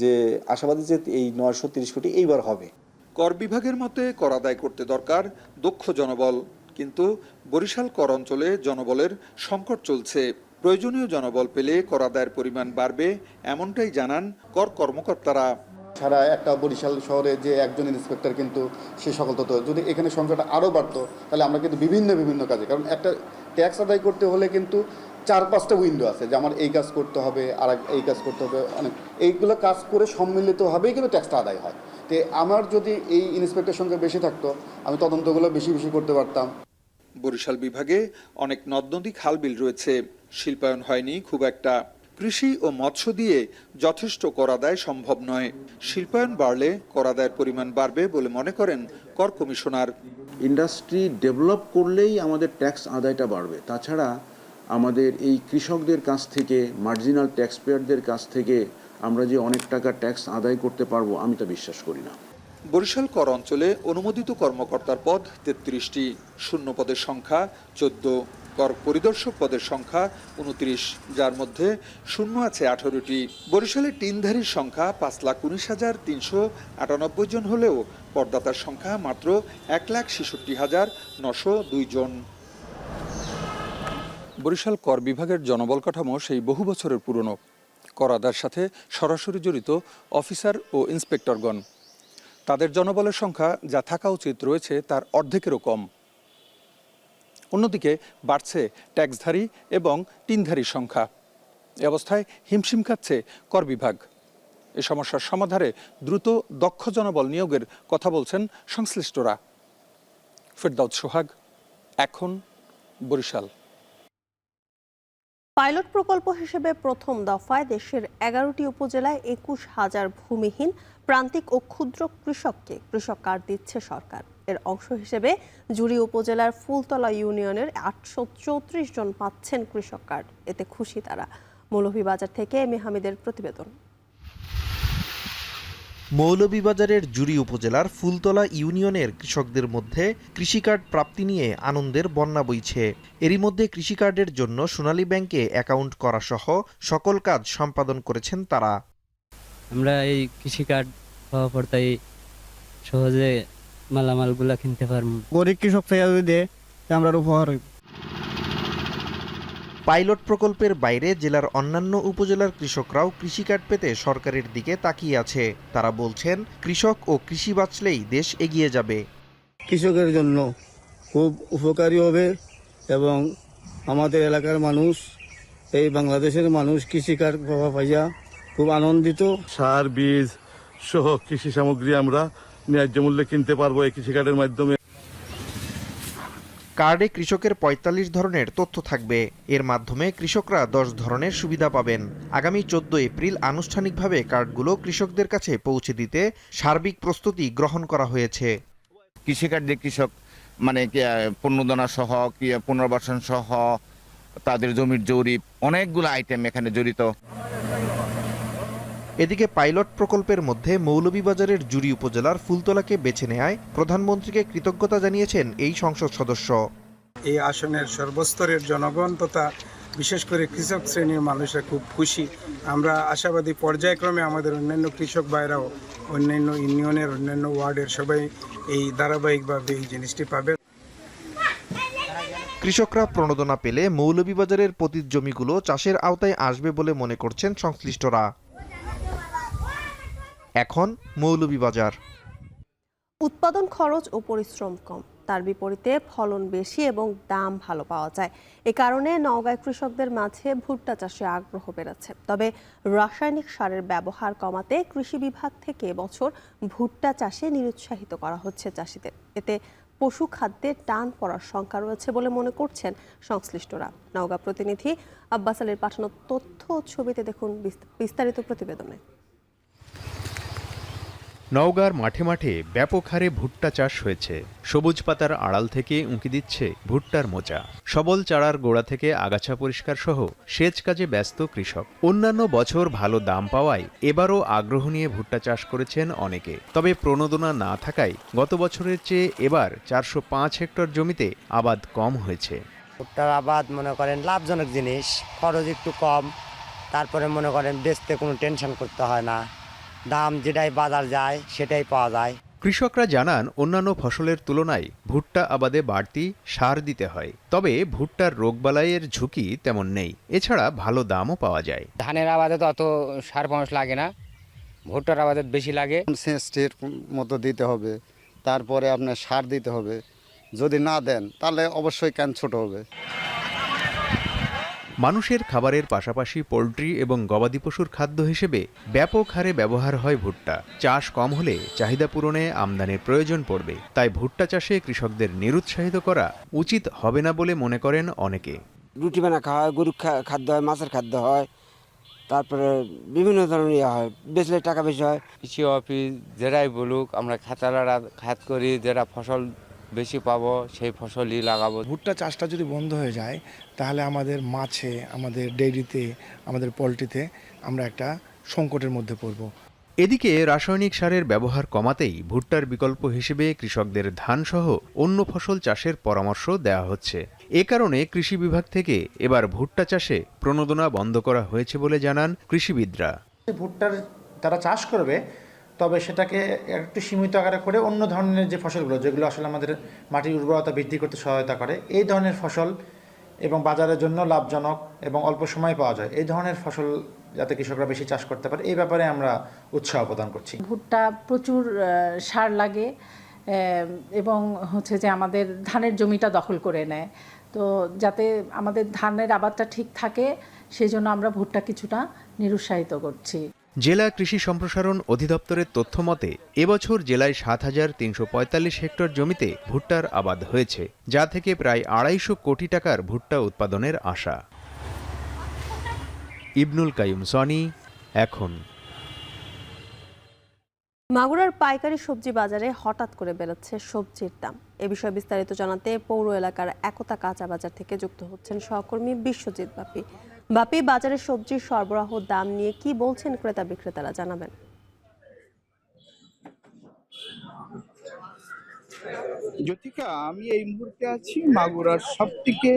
S26: যে আশাবাদী যে এই 930 কোটি এইবার হবে।
S25: কর বিভাগের মতে কর আদায় করতে দরকার দক্ষ জনবল, কিন্তু বরিশাল কর অঞ্চলে জনবলের সংকট চলছে। প্রয়োজনীয় জনবল পেলে কর আদায়ের পরিমাণ বাড়বে, এমনটাই জানান কর কর্মকর্তারা।
S7: সারা একটা বরিশাল শহরে যে একজন ইন্সপেক্টর কিন্তু সে সকল তথ্য, যদি এখানে সংখ্যাটা আরও বাড়তো তাহলে আমরা কিন্তু বিভিন্ন কাজে, কারণ একটা ট্যাক্স আদায় করতে হলে কিন্তু 4-5টা উইন্ডো আছে যে আমার এই কাজ করতে হবে, আর এই কাজ করতে হবে, অনেক এইগুলো কাজ করে সম্মিলিতভাবেই কিন্তু ট্যাক্সটা আদায় হয়। তো আমার যদি এই ইন্সপেক্টর সংখ্যা বেশি থাকতো আমি তদন্তগুলো বেশি করতে পারতাম।
S25: বরিশাল বিভাগে অনেক নদ নদী খাল বিল রয়েছে, শিল্পায়ন হয়নি খুব একটা। কৃষি ও মৎস্য দিয়ে যথেষ্ট কর আদায় সম্ভব নয়। শিল্পায়ন বাড়লে কর আদায়ের পরিমাণ বাড়বে বলে মনে করেন কর কমিশনার।
S8: ইন্ডাস্ট্রি ডেভেলপ করলেই আমাদের ট্যাক্স আদায়টা বাড়বে। তাছাড়া আমাদের এই কৃষকদের কাছ থেকে, মার্জিনাল ট্যাক্স পেয়ারদের কাছ থেকে আমরা যে অনেক টাকা ট্যাক্স আদায় করতে পারবো, আমি তা বিশ্বাস করি না।
S25: বরিশাল কর অঞ্চলে অনুমোদিত কর্মকর্তার পদ 33টি, শূন্য পদের সংখ্যা 14, কর পরিদর্শক পদের সংখ্যা 29, যার মধ্যে শূন্য আছে 18টি। বরিশালে টিনধারীর সংখ্যা 5,19,398 জন হলেও করদাতার সংখ্যা মাত্র 1,66,902 জন। বরিশাল কর বিভাগের জনবল কাঠামো সেই বহু বছরের পুরনো। কর আদায়ের সাথে সরাসরি জড়িত অফিসার ও ইন্সপেক্টরগণ, তাদের জনবলের সংখ্যা যা থাকা উচিত রয়েছে তার অর্ধেকেরও কম। অন্যদিকে বাড়ছে ট্যাক্সধারী এবং টিনধারীর সংখ্যা। এ অবস্থায় হিমশিম খাচ্ছে কর বিভাগ। এ সমস্যার সমাধানে দ্রুত দক্ষ জনবল নিয়োগের কথা বলছেন সংশ্লিষ্টরা। ফেরদাউদ সোহাগ, এখন, বরিশাল।
S1: পাইলট প্রকল্প হিসেবে প্রথম দফায় দেশের 11টি উপজেলায় 21,000 ভূমিহীন প্রান্তিক ও ক্ষুদ্র কৃষককে কৃষক কার্ড দিচ্ছে সরকার। এর অংশ হিসেবে জুড়ি উপজেলার ফুলতলা ইউনিয়নের 834 জন পাচ্ছেন কৃষক কার্ড। এতে খুশি তারা। মৌলভীবাজার থেকে এম এ হামিদের প্রতিবেদন।
S9: মৌলভীবাজারের জুড়ি উপজেলার ফুলতলা ইউনিয়নের কৃষকদের মধ্যে কৃষি কার্ড প্রাপ্তি নিয়ে আনন্দের বন্যা বইছে। এরই মধ্যে কৃষি কার্ডের জন্য সোনালী ব্যাংকে অ্যাকাউন্ট করা সহ সকল কাজ সম্পাদন করেছেন তারা।
S12: আমরা এই কৃষি কার্ড পাওয়ার পর তাই সহজে মালামালগুলা কিনতে পারবো।
S13: গরিব কৃষক থেকে যদি আমরা উপহার হইব।
S9: পাইলট প্রকল্পের বাইরে জেলার অন্যান্য উপজেলার কৃষকরাও কৃষি কার্ড পেতে সরকারের দিকে তাকিয়ে আছে। তারা বলছেন, কৃষক ও কৃষি বাঁচলেই দেশ এগিয়ে যাবে।
S13: কৃষকের জন্য খুব উপকারী হবে এবং আমাদের এলাকার মানুষ, এই বাংলাদেশের মানুষ কৃষি কার্ড পাওয়া পাইয়া খুব আনন্দিত।
S14: সার, বীজ সহ কৃষি সামগ্রী আমরা ন্যায্য মূল্যে কিনতে পারবো এই কৃষি কার্ডের মাধ্যমে।
S9: কার্ডে কৃষকের 45 ধরনের তথ্য থাকবে। এর মাধ্যমে কৃষকরা 10 ধরনের সুবিধা পাবেন। আগামী 14 এপ্রিল আনুষ্ঠানিকভাবে কার্ডগুলো কৃষকদের কাছে পৌঁছে দিতে সার্বিক প্রস্তুতি গ্রহণ করা হয়েছে।
S27: কৃষিকার্ড দিয়ে কৃষক পুনর্দানা সহ, পুনর্বাসন সহ, তাদের জমির জরিপ, অনেকগুলো আইটেম এখানে জড়িত।
S9: এদিকে পাইলট প্রকল্পের মধ্যে মৌলভীবাজারের জুড়ি উপজেলার ফুলতলাকে বেছে নেয়ায় প্রধানমন্ত্রীকে কৃতজ্ঞতা জানিয়েছেন এই সংসদ সদস্য।
S13: এই আসনের সর্বস্তরের জনগণ তথা বিশেষ করে কৃষক শ্রেণীর মানুষরা খুব খুশি। আমরা আশাবাদী পর্যায়ক্রমে আমাদের অন্যান্য কৃষক ভাইরাও অন্যান্য ইউনিয়নের, অন্যান্য ওয়ার্ডের সবাই এই ধারাবাহিকভাবে এই জিনিসটি পাবে।
S9: কৃষকরা প্রণোদনা পেলে মৌলভীবাজারের পতিত জমিগুলো চাষের আওতায় আসবে বলে মনে করছেন সংশ্লিষ্টরা। এখন মৌলভীবাজার।
S1: উৎপাদন খরচ ও পরিশ্রম কম, তার বিপরীতে ফলন বেশি এবং দাম ভালো পাওয়া যায়। এ কারণে নওগাঁয় কৃষকদের মাঝে ভুট্টা চাষে আগ্রহ বেড়েছে। তবে রাসায়নিক সারের ব্যবহার কমাতে কৃষি বিভাগ থেকে এবছর ভুট্টা চাষে নিরুৎসাহিত করা হচ্ছে চাষিদের। এতে পশু খাদ্যে টান পড়ার শঙ্কা রয়েছে বলে মনে করছেন সংশ্লিষ্টরা। নওগাঁ প্রতিনিধি আব্বাস আলীর পাঠানো তথ্য ও ছবিতে দেখুন বিস্তারিত প্রতিবেদনে।
S11: নওগাঁর মাঠে মাঠে ব্যাপক হারে ভুট্টা চাষ হয়েছে। সবুজ পাতার আড়াল থেকে উঁকি দিচ্ছে ভুট্টার মোচা। সবল চারার গোড়া থেকে আগাছা পরিষ্কার সহ সেচ কাজে ব্যস্ত কৃষক। অন্যান্য বছর ভালো দাম পাওয়ায় এবারও আগ্রহ নিয়ে ভুট্টা চাষ করেছেন অনেকে। তবে প্রণোদনা না থাকায় গত বছরের চেয়ে এবার 405 হেক্টর জমিতে আবাদ কম হয়েছে।
S28: ভুট্টার আবাদ মনে করেন লাভজনক জিনিস, খরচ একটু কম, তারপরে মনে করেন বেচতে কোনো টেনশন করতে হয় না, দাম যেটাই বাজার যায় সেটাই পাওয়া যায়।
S11: কৃষকরা জানান অন্যান্য ফসলের তুলনায় ভুট্টা আবাদে বাড়তি সার দিতে হয়, তবে ভুট্টার রোগবালাইয়ের ঝুঁকি তেমন নেই। এছাড়া ভালো দামও পাওয়া যায়।
S15: ধানের আবাদে তো অত সার পাঁচ লাগে না, ভুট্টার আবাদে বেশি লাগে।
S7: সেচের মতো দিতে হবে, তারপরে আপনার সার দিতে হবে। যদি না দেন তাহলে অবশ্যই ক্যান ছোট হবে।
S11: মানুষের খাবারের পাশাপাশি পোলট্রি এবং গবাদি পশুর খাদ্য হিসেবে ব্যাপক হারে ব্যবহার হয় ভুট্টা। চাষ কম হলে চাহিদা পূরণে আমদানির প্রয়োজন পড়বে, তাই ভুট্টা চাষে কৃষকদের নিরুৎসাহিত করা উচিত হবে না বলে মনে করেন অনেকে।
S28: রুটি বানা খাওয়া হয়, গরুর খাদ্য হয়, মাছের খাদ্য হয়, তারপরে বিভিন্ন ধরনের হয়, বেচলে টাকা বেশি হয়।
S16: কৃষি অফিস যেটাই বলুক, আমরা খেতালারা খাত করি, যেটা ফসল বেশি পাবো সেই ফসলই লাগাবো।
S17: ভুট্টা চাষটা যদি বন্ধ হয়ে যায় তাহলে আমাদের মাছে, আমাদের ডেইরিতে, আমাদের পোলট্রিতে আমরা একটা সংকটের মধ্যে পড়ব।
S11: এদিকে রাসায়নিক সারের ব্যবহার কমাতেই ভুট্টার বিকল্প হিসেবে কৃষকদের ধানসহ অন্য ফসল চাষের পরামর্শ দেওয়া হচ্ছে। এ কারণে কৃষি বিভাগ থেকে এবার ভুট্টা চাষে প্রণোদনা বন্ধ করা হয়েছে বলে জানান কৃষিবিদরা।
S18: ভুট্টার তারা চাষ করবে, তবে সেটাকে একটু সীমিত আকারে করে অন্য ধরনের যে ফসলগুলো, যেগুলো আসলে আমাদের মাটির উর্বরতা বৃদ্ধি করতে সহায়তা করে, এই ধরনের ফসল এবং বাজারের জন্য লাভজনক এবং অল্প সময় পাওয়া যায়, এই ধরনের ফসল যাতে কৃষকরা বেশি চাষ করতে পারে, এই ব্যাপারে আমরা উৎসাহ প্রদান করছি।
S19: ভুট্টা প্রচুর সার লাগে এবং হচ্ছে যে আমাদের ধানের জমিটা দখল করে নেয়, তো যাতে আমাদের ধানের আবাদটা ঠিক থাকে সেই জন্য আমরা ভুট্টা কিছুটা নিরুৎসাহিত করছি।
S11: জেলা কৃষি সম্প্রসারণ অধিদপ্তরের তথ্য মতে এবছর জেলায় ৭,৩৪৫ হেক্টর জমিতে ভুট্টার আবাদ হয়েছে, যা থেকে প্রায় ২৫০ কোটি টাকার ভুট্টা উৎপাদনের আশা। ইবনুল কাইয়ুম সনি, এখন।
S1: মাগুরার পাইকারি সবজি বাজারে হঠাৎ করে বেড়েছে সবজির দাম। এ বিষয়ে বিস্তারিত জানাতে পৌর এলাকার একতা কাঁচা বাজার থেকে যুক্ত হচ্ছেন সহকর্মী বিশ্বজিৎ বাপি। বাপি, বাজারে সবজির সরবরাহ দাম নিয়ে কি বলছেন ক্রেতা বিক্রেতারা, জানাবেন।
S21: জ্যোতিকা, আমি এই মুহূর্তে আছি মাগুরার সবথেকে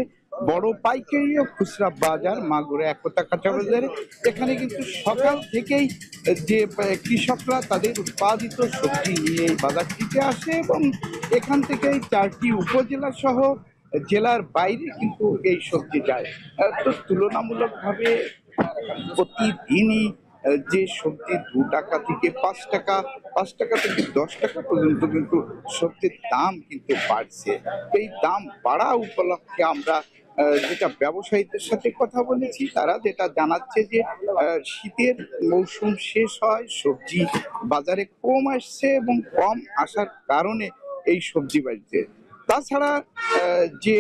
S21: বড় পাইকারি ও খুচরা বাজার মাগুরা একতা কাঁচা বাজারে। এখানে কিন্তু সকাল থেকেই যে কৃষকরা তাদের উৎপাদিত সবজি নিয়ে বাজারটিতে আসে এবং এখান থেকেই 4টি উপজেলা সহ জেলার বাইরে কিন্তু এই সবজি যায়। তো তুলনামূলকভাবে প্রতিদিনই যে সবজি 2 টাকা থেকে 5 টাকা, 5 টাকা থেকে 10 টাকা পর্যন্ত কিন্তু সবজির দাম কিন্তু বাড়ছে। এই দাম বাড়া উপলক্ষে আমরা যেটা ব্যবসায়ীদের সাথে কথা বলেছি, তারা যেটা জানাচ্ছে যে শীতের মৌসুম শেষ হয়, সবজি বাজারে কম আসছে এবং কম আসার কারণে এই সবজি বাড়ছে। তাছাড়া যে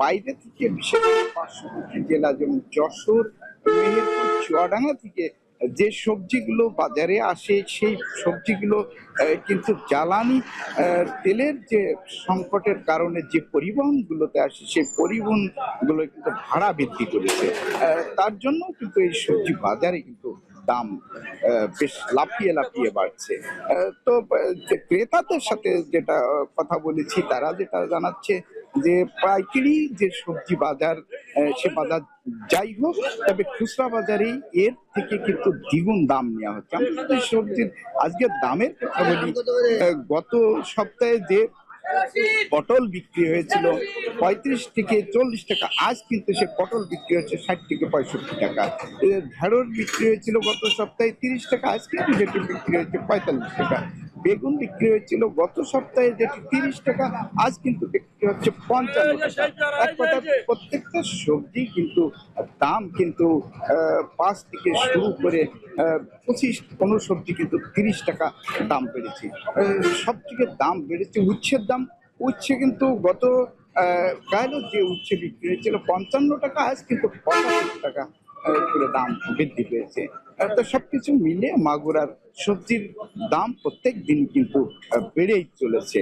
S21: বাইরে থেকে বিশেষ করে পার্শ্ববর্তী জেলা যেমন যশোর, মেহেরপুর, চুয়াডাঙ্গা থেকে যে সবজিগুলো বাজারে আসে, সেই সবজিগুলো কিন্তু জ্বালানি তেলের যে সংকটের কারণে যে পরিবহনগুলোতে আসে, সেই পরিবহনগুলো কিন্তু ভাড়া বৃদ্ধি করেছে। তার জন্য কিন্তু এই সবজি বাজারে কিন্তু দাম বেশ লাফিয়ে লাফিয়ে বাড়ছে। তো ক্রেতাদের সাথে যেটা কথা বলেছি, তারা যেটা জানাচ্ছে যে পাইকারি যে সবজি বাজার, সে বাজার যাই হোক, তবে খুচরা বাজারে এর থেকে কিন্তু দ্বিগুণ দাম নেওয়া হচ্ছে। আমি যদি সবজির আজকের দামের কথা বলি, গত সপ্তাহে যে পটল বিক্রি হয়েছিল 35 থেকে 40 টাকা, আজ কিন্তু সে পটল বিক্রি হচ্ছে 60 থেকে 65 টাকা। ঢেঁড়স বিক্রি হয়েছিল গত সপ্তাহে 30 টাকা, আজ কিন্তু যেটি বিক্রি হচ্ছে 45 টাকা। বেগুন বিক্রি হয়েছিল গত সপ্তাহে যেটি 30 টাকা, আজ কিন্তু বিক্রি হচ্ছে 55 টাকা। এক কথা, প্রত্যেকটা সবজি কিন্তু দাম কিন্তু 5 থেকে শুরু করে 25 কোনো সবজি কিন্তু 30 টাকা দাম বেড়েছে। সব থেকে দাম বেড়েছে উচ্ছের দাম। উচ্ছে কিন্তু গত কালও যে উচ্ছে বিক্রি হয়েছিল 55 টাকা, আজ কিন্তু 75 টাকা করে দাম বৃদ্ধি পেয়েছে। তো সবকিছু মিলে মাগুরার সবজির দাম প্রত্যেক দিন কিন্তু বেড়েই চলেছে।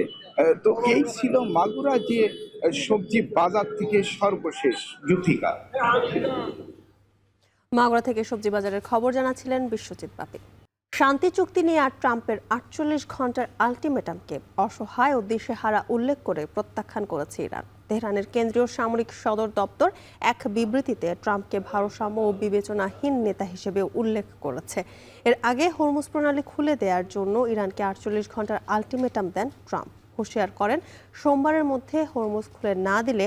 S21: তো এই ছিল মাগুরা যে সবজি বাজার থেকে সর্বশেষ। জ্যোতিকা,
S1: মাগুরা থেকে সবজি বাজারের খবর জানাচ্ছিলেন বিশ্বজিৎ বাপি। শান্তি চুক্তি নিয়ে আর ট্রাম্পের 48 ঘন্টার আলটিমেটামকে অসহায় ও দিশেহারা উল্লেখ করে প্রত্যাখ্যান করেছে ইরান। তেহরানের কেন্দ্রীয় সামরিক সদর দপ্তর এক বিবৃতিতে ট্রাম্পকে ভারসাম্য ও বিবেচনাহীন নেতা হিসেবে উল্লেখ করেছে। এর আগে হরমুজ প্রণালী খুলে দেওয়ার জন্য ইরানকে 48 ঘন্টার আলটিমেটাম দেন ট্রাম্প। হুঁশিয়ার করেন সোমবারের মধ্যে হরমুজ খুলে না দিলে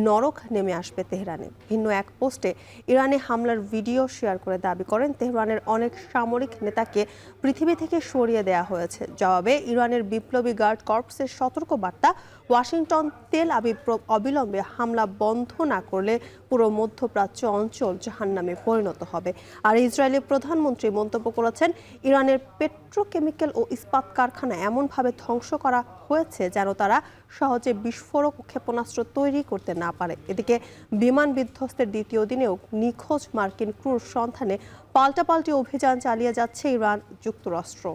S1: নরক নেমে আসবে তেহরানে। ভিন্ন এক পোস্টে ইরানে হামলার ভিডিও শেয়ার করে দাবি করেন তেহরানের অনেক সামরিক নেতাকে পৃথিবী থেকে সরিয়ে দেওয়া হয়েছে। জবাবে ইরানের বিপ্লবী গার্ড কর্পসের সতর্ক বার্তা, ওয়াশিংটন তেল আবিব অবিলম্বে হামলা বন্ধ না করলে পুরো মধ্যপ্রাচ্য অঞ্চল জাহান্নামে পরিণত হবে। আর ইসরায়েলি প্রধানমন্ত্রী মন্তব্য করেছেন ইরানের পেট্রোকেমিক্যাল ও ইস্পাত কারখানা এমনভাবে ধ্বংস করা হয়েছে যেন তারা সহজে বিস্ফোরক ও ক্ষেপণাস্ত্র তৈরি করতে না পারে। এদিকে বিমান বিধ্বস্তের দ্বিতীয় দিনেও নিখোঁজ মার্কিন ক্রুর সন্ধানে পাল্টাপাল্টি অভিযান চালিয়ে যাচ্ছে ইরান যুক্তরাষ্ট্র।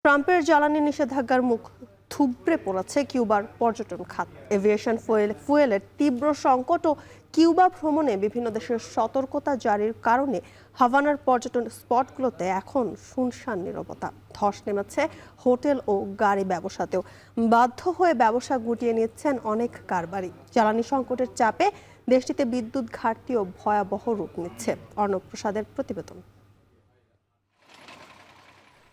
S1: ট্রাম্পের জ্বালানি নিষেধাজ্ঞার মুখ থুবড়ে পড়েছে কিউবার পর্যটন খাত। এভিয়েশন ফুয়েলের তীব্র সংকট ও কিউবা ভ্রমণে বিভিন্ন দেশের সতর্কতা জারির কারণে হাভানার পর্যটন স্পটগুলোতে এখন শুনশান নীরবতা। ধস নেমেছে হোটেল ও গাড়ি ব্যবসাতেও। বাধ্য হয়ে ব্যবসা গুটিয়ে নিচ্ছেন অনেক কারবারি। জ্বালানি সংকটের চাপে দেশটিতে বিদ্যুৎ ঘাটতিও ভয়াবহ রূপ নিচ্ছে। অর্ণব প্রসাদের প্রতিবেদন।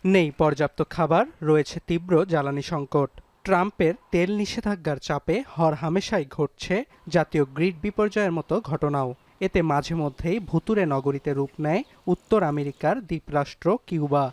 S2: নেই পর্যাপ্ত খাবার, রয়েছে তীব্র জ্বালানি সংকট। ট্রাম্পের তেল নিষেধাজ্ঞার চাপে হরহামেশাই ঘটছে জাতীয় গ্রিড বিপর্যয়ের মতো ঘটনাও। এতে মাঝে মধ্যেই ভুতুরে নগরীতে রূপ নেয় উত্তর আমেরিকার দ্বীপরাষ্ট্র কিউবা।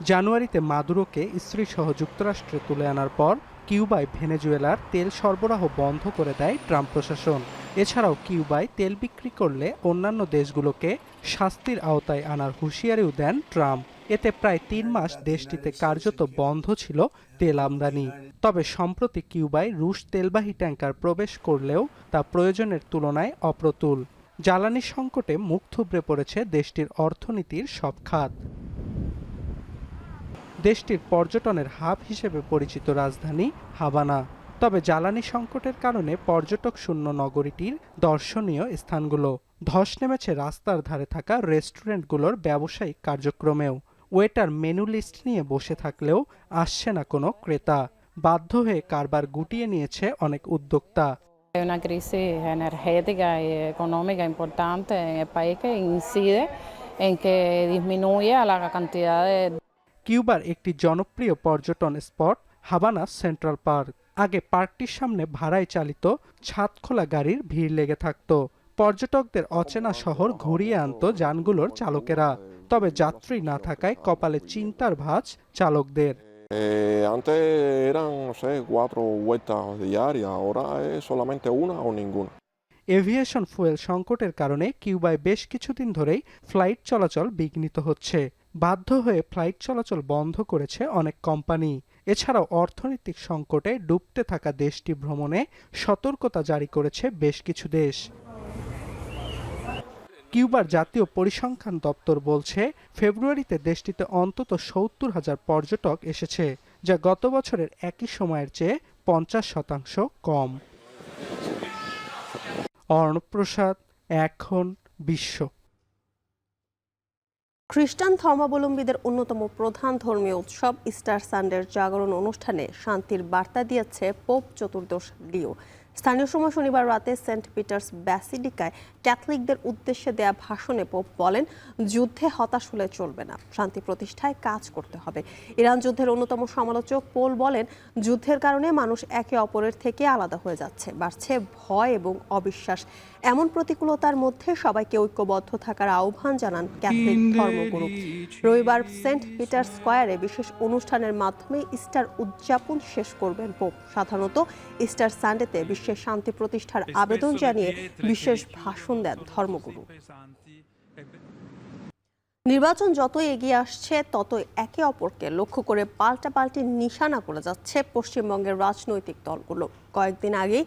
S2: জানুয়ারিতে মাদুরোকে স্ত্রীসহ যুক্তরাষ্ট্রে তুলে আনার পর কিউবায় ভেনেজুয়েলার তেল সরবরাহ বন্ধ করে দেয় ট্রাম্প প্রশাসন। এছাড়াও কিউবায় তেল বিক্রি করলে অন্যান্য দেশগুলোকে শাস্তির আওতায় আনার হুঁশিয়ারিও দেন ট্রাম্প। এতে প্রায় 3 মাস দেশটিতে কার্যত বন্ধ ছিল তেল আমদানি। তবে সম্প্রতি কিউবায় রুশ তেলবাহী ট্যাঙ্কার প্রবেশ করলেও তা প্রয়োজনের তুলনায় অপ্রতুল। জ্বালানি সংকটে মুখ থুবড়ে পড়েছে দেশটির অর্থনীতির সব খাত। দেশটির পর্যটনের হাব হিসেবে পরিচিত রাজধানী হাভানা। তবে জ্বালানি সংকটের কারণে পর্যটক শূন্য নগরীটির দর্শনীয় স্থানগুলো। ধস নেমেছে রাস্তার ধারে থাকা রেস্টুরেন্টগুলোর ব্যবসায়িক কার্যক্রমেও। ওয়েটার মেনু লিস্ট নিয়ে বসে থাকলেও আসছে না কোনো ক্রেতা। বাধ্য হয়ে কারবার গুটিয়ে নিয়েছে অনেক উদ্যোক্তা।
S3: Una crisi energética y económica importante en el país que incide en que disminuye la cantidad de
S2: কিউবার একটি জনপ্রিয় পর্যটন স্পট হাভানা সেন্ট্রাল পার্ক। আগে পার্কটির সামনে ভাড়ায় চালিত ছাদখোলা গাড়ির ভিড় লেগে থাকত। পর্যটকদের অচেনা শহর ঘুরিয়ে আনত যানগুলোর চালকেরা। তবে যাত্রী না থাকায় কপালে চিন্তার ভাঁজ চালকদের।
S4: Antes eran, no sé, 4 vueltas diarias, ahora es solamente una o ninguna.
S2: Aviation fuel সংকটের কারণে কিউবায় বেশ কিছুদিন ধরেই ফ্লাইট চলাচল বিঘ্নিত হচ্ছে। বাধ্য হয়ে ফ্লাইট চলাচল বন্ধ করেছে অনেক কোম্পানি। এছাড়াও অর্থনৈতিক সংকটে ডুবতে থাকা দেশটি ভ্রমণে সতর্কতা জারি করেছে বেশ কিছু দেশ। কিউবার জাতীয় পরিসংখ্যান দপ্তর বলছে ফেব্রুয়ারিতে দেশটিতে অন্তত 70,000 পর্যটক এসেছে, যা গত বছরের একই সময়ের চেয়ে 50% কম। অর্ণব প্রসাদ, এখন বিশ্ব।
S1: খ্রিস্টান ধর্মাবলম্বীদের অন্যতম প্রধান ধর্মীয় উৎসব ইস্টার সানডের জাগরণ অনুষ্ঠানে শান্তির বার্তা দিয়েছে পোপ চতুর্দশ লিও। স্থানীয় সময় শনিবার রাতে সেন্ট পিটার্স ব্যাসিলিকায় ক্যাথলিকদের উদ্দেশ্যে দেয়া ভাষণে পোপ বলেন, যুদ্ধে হতাশ হলে চলবে না, শান্তি প্রতিষ্ঠায় কাজ করতে হবে। ইরান যুদ্ধের অন্যতম সমালোচক পোল বলেন, যুদ্ধের কারণে মানুষ একে অপরের থেকে আলাদা হয়ে যাচ্ছে, বাড়ছে ভয় এবং অবিশ্বাস। এমন প্রতিকূলতার মধ্যে সবাইকে ঐক্যবদ্ধ থাকার আহ্বান জানান ক্যাথলিক ধর্মগুরু। রবিবার সেন্ট পিটার স্কয়ারে বিশেষ অনুষ্ঠানের মাধ্যমে ইস্টার উদযাপন শেষ করবেন পোপ। সাধারণত ইস্টার সানডেতে বিশ্বের শান্তি প্রতিষ্ঠার আবেদন জানিয়ে বিশেষ ভাষণ দেন ধর্মগুরু। নির্বাচন যতই এগিয়ে আসছে ততই একে অপরকে লক্ষ্য করে পাল্টাপাল্টি নিশানা করে যাচ্ছে পশ্চিমবঙ্গের রাজনৈতিক দলগুলো। কয়েকদিন আগেই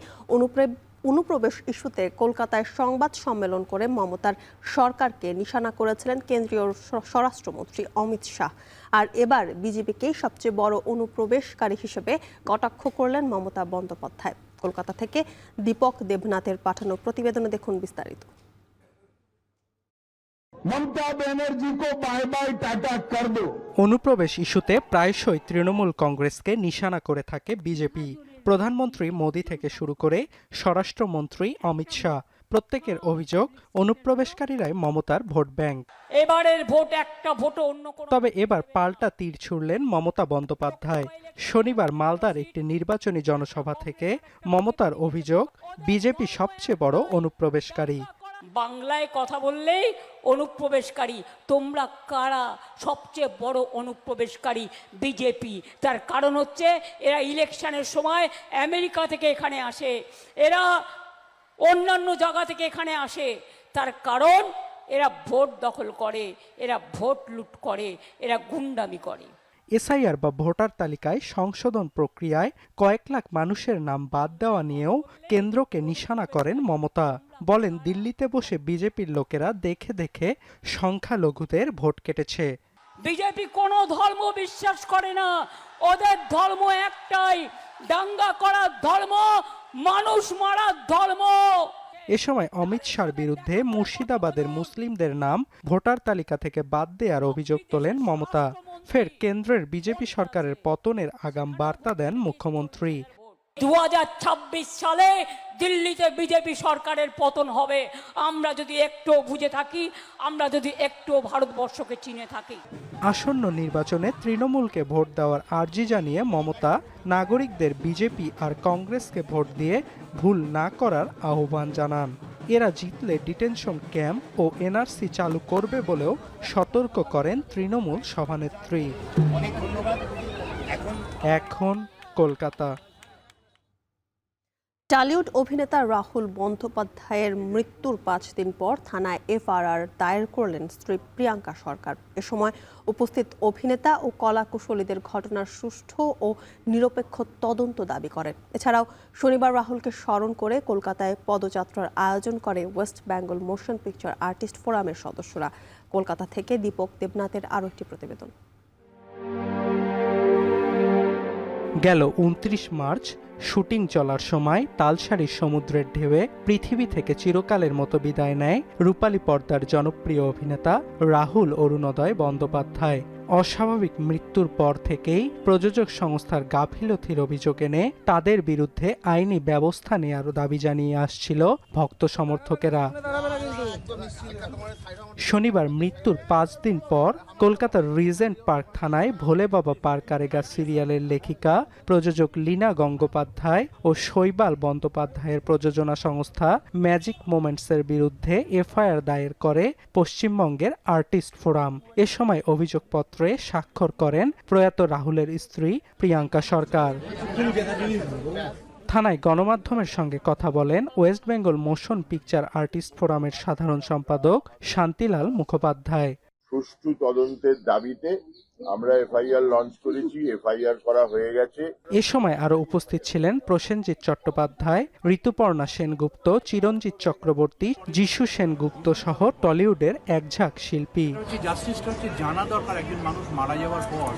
S1: অনুপ্রবেশ ইস্যুতে কলকাতায় সংবাদ সম্মেলন করে মমতার সরকারকে নিশানা করেছিলেন কেন্দ্রীয় স্বরাষ্ট্রমন্ত্রী অমিত শাহ। আর এবার বিজেপিকেই সবচেয়ে বড় অনুপ্রবেশকারী হিসেবে কটাক্ষ করলেন মমতা বন্দ্যোপাধ্যায়। কলকাতা থেকে দীপক দেবনাথের পাঠানো প্রতিবেদনে দেখুন বিস্তারিত।
S14: ममता बनर्जी को बाय बाय टाटा कर दो।
S2: অনুপ্রবেশ ইস্যুতে প্রায়শই তৃণমূল কংগ্রেসকে নিশানা করে থাকে বিজেপি। প্রধানমন্ত্রী মোদি থেকে শুরু করে স্বরাষ্ট্রমন্ত্রী অমিত শাহ প্রত্যেকের অভিযোগ অনুপ্রবেশকারীরাই মমতার ভোট ব্যাংক।
S5: এবারের ভোট একটা ভোটও অন্য কোনো।
S2: তবে এবার পাল্টা তীর ছুড়লেন মমতা বন্দ্যোপাধ্যায়। শনিবার মালদার একটি নির্বাচনী জনসভা থেকে মমতার অভিযোগ বিজেপি সবচেয়ে বড় অনুপ্রবেশকারী।
S5: বাংলায় কথা বললেই অনুপ্রবেশকারী। তোমরা কারা সবচেয়ে বড় অনুপ্রবেশকারী? বিজেপি। তার কারণ হচ্ছে এরা ইলেকশনের সময় আমেরিকা থেকে এখানে আসে, এরা অন্যান্য জায়গা থেকে এখানে আসে। তার কারণ এরা ভোট দখল করে, এরা ভোট লুট করে, এরা গুন্ডামি করে।
S2: এসআইআর বা ভোটার তালিকায় সংশোধন প্রক্রিয়ায় কয়েক লাখ মানুষের নাম বাদ দেওয়া নিয়েও কেন্দ্রকে নিশানা করেন মমতা। বলেন দিল্লিতে বসে বিজেপির লোকেরা দেখে দেখে সংখ্যালঘুদের ভোট কেটেছে।
S5: বিজেপি কোনো ধর্ম বিশ্বাস করে না, ওদের ধর্ম একটাই, দাঙ্গা করার ধর্ম, মানুষ মারার ধর্ম।
S2: এ সময় অমিত শাহর বিরুদ্ধে মুর্শিদাবাদের মুসলিমদের নাম ভোটার তালিকা থেকে বাদ দেওয়ার অভিযোগ তোলেন মমতা। ফের কেন্দ্রের বিজেপি সরকারের পতনের আগাম বার্তা দেন মুখ্যমন্ত্রী।
S5: 2026 সালে দিল্লিতে বিজেপি সরকারের পতন হবে, আমরা যদি একটু বুঝে থাকি, আমরা যদি একটু ভারতবর্ষকে চিনে থাকি।
S2: আসন্ন নির্বাচনে তৃণমূলকে ভোট দেওয়ার আর্জি জানিয়ে মমতা নাগরিকদের বিজেপি আর কংগ্রেসকে ভোট দিয়ে ভুল না করার আহ্বান জানান। এরা জিতলে ডিটেনশন ক্যাম্প ও এনআরসি চালু করবে বলেও সতর্ক করেন তৃণমূল সভানেত্রী। এখন কলকাতা।
S1: টলিউড অভিনেতা রাহুল বন্দ্যোপাধ্যায়ের মৃত্যুর 5 দিন পর থানায় এফআইআর দায়ের করলেন স্ত্রী প্রিয়াঙ্কা সরকার। এ সময় উপস্থিত অভিনেতা ও কলাকুশলীদের ঘটনার সুষ্ঠু ও নিরপেক্ষ তদন্ত দাবি করেন। এছাড়াও শনিবার রাহুলকে স্মরণ করে কলকাতায় পদযাত্রার আয়োজন করে West Bengal motion picture artist ফোরামের সদস্যরা। কলকাতা থেকে দীপক দেবনাথের আরও একটি প্রতিবেদন।
S2: গেল 29 মার্চ শুটিং চলার সময় তালসারীর সমুদ্রের ঢেউয়ে পৃথিবী থেকে চিরকালের মতো বিদায় নেয় রূপালী পর্দার জনপ্রিয় অভিনেতা রাহুল অরুণোদয় বন্দ্যোপাধ্যায়। অস্বাভাবিক মৃত্যুর পর থেকেই প্রযোজক সংস্থার গাফিলতির অভিযোগ এনে তাদের বিরুদ্ধে আইনি ব্যবস্থা নেওয়ার দাবি জানিয়ে আসছিল ভক্ত সমর্থকেরা। শনিবার মৃত্যুর 5 দিন পর কলকাতার রিজেন্ট পার্ক থানায় ভোলে বাবা পার কারেগা সিরিয়ালের লেখিকা প্রযোজক লীনা গঙ্গোপাধ্যায় ও শৈবাল বন্দ্যোপাধ্যায়ের প্রযোজনা সংস্থা ম্যাজিক মোমেন্টসের বিরুদ্ধে এফআইআর দায়ের করে পশ্চিমবঙ্গের আর্টিস্ট ফোরাম। এ সময় অভিযোগপত্রে স্বাক্ষর করেন প্রয়াত রাহুলের স্ত্রী প্রিয়াঙ্কা সরকার। থানায় গণমাধ্যমের সঙ্গে কথা বলেন West Bengal motion picture artist ফোরামের সাধারণ সম্পাদক শান্তিলাল মুখোপাধ্যায়।
S6: সুষ্ঠু তদন্তের দাবিতে আমরা এফআইআর লঞ্চ করেছি, এফআইআর করা হয়ে গেছে।
S2: এ সময় আরো উপস্থিত ছিলেন প্রসেনজিৎ চট্টোপাধ্যায়, ঋতুপর্ণা সেনগুপ্ত, চিরঞ্জিত চক্রবর্তী, যিশু সেনগুপ্ত সহ টলিউডের একঝাঁক শিল্পী।
S10: জাস্টিসটা হচ্ছে জানা দরকার, একজন মানুষ মারা যাওয়ার পর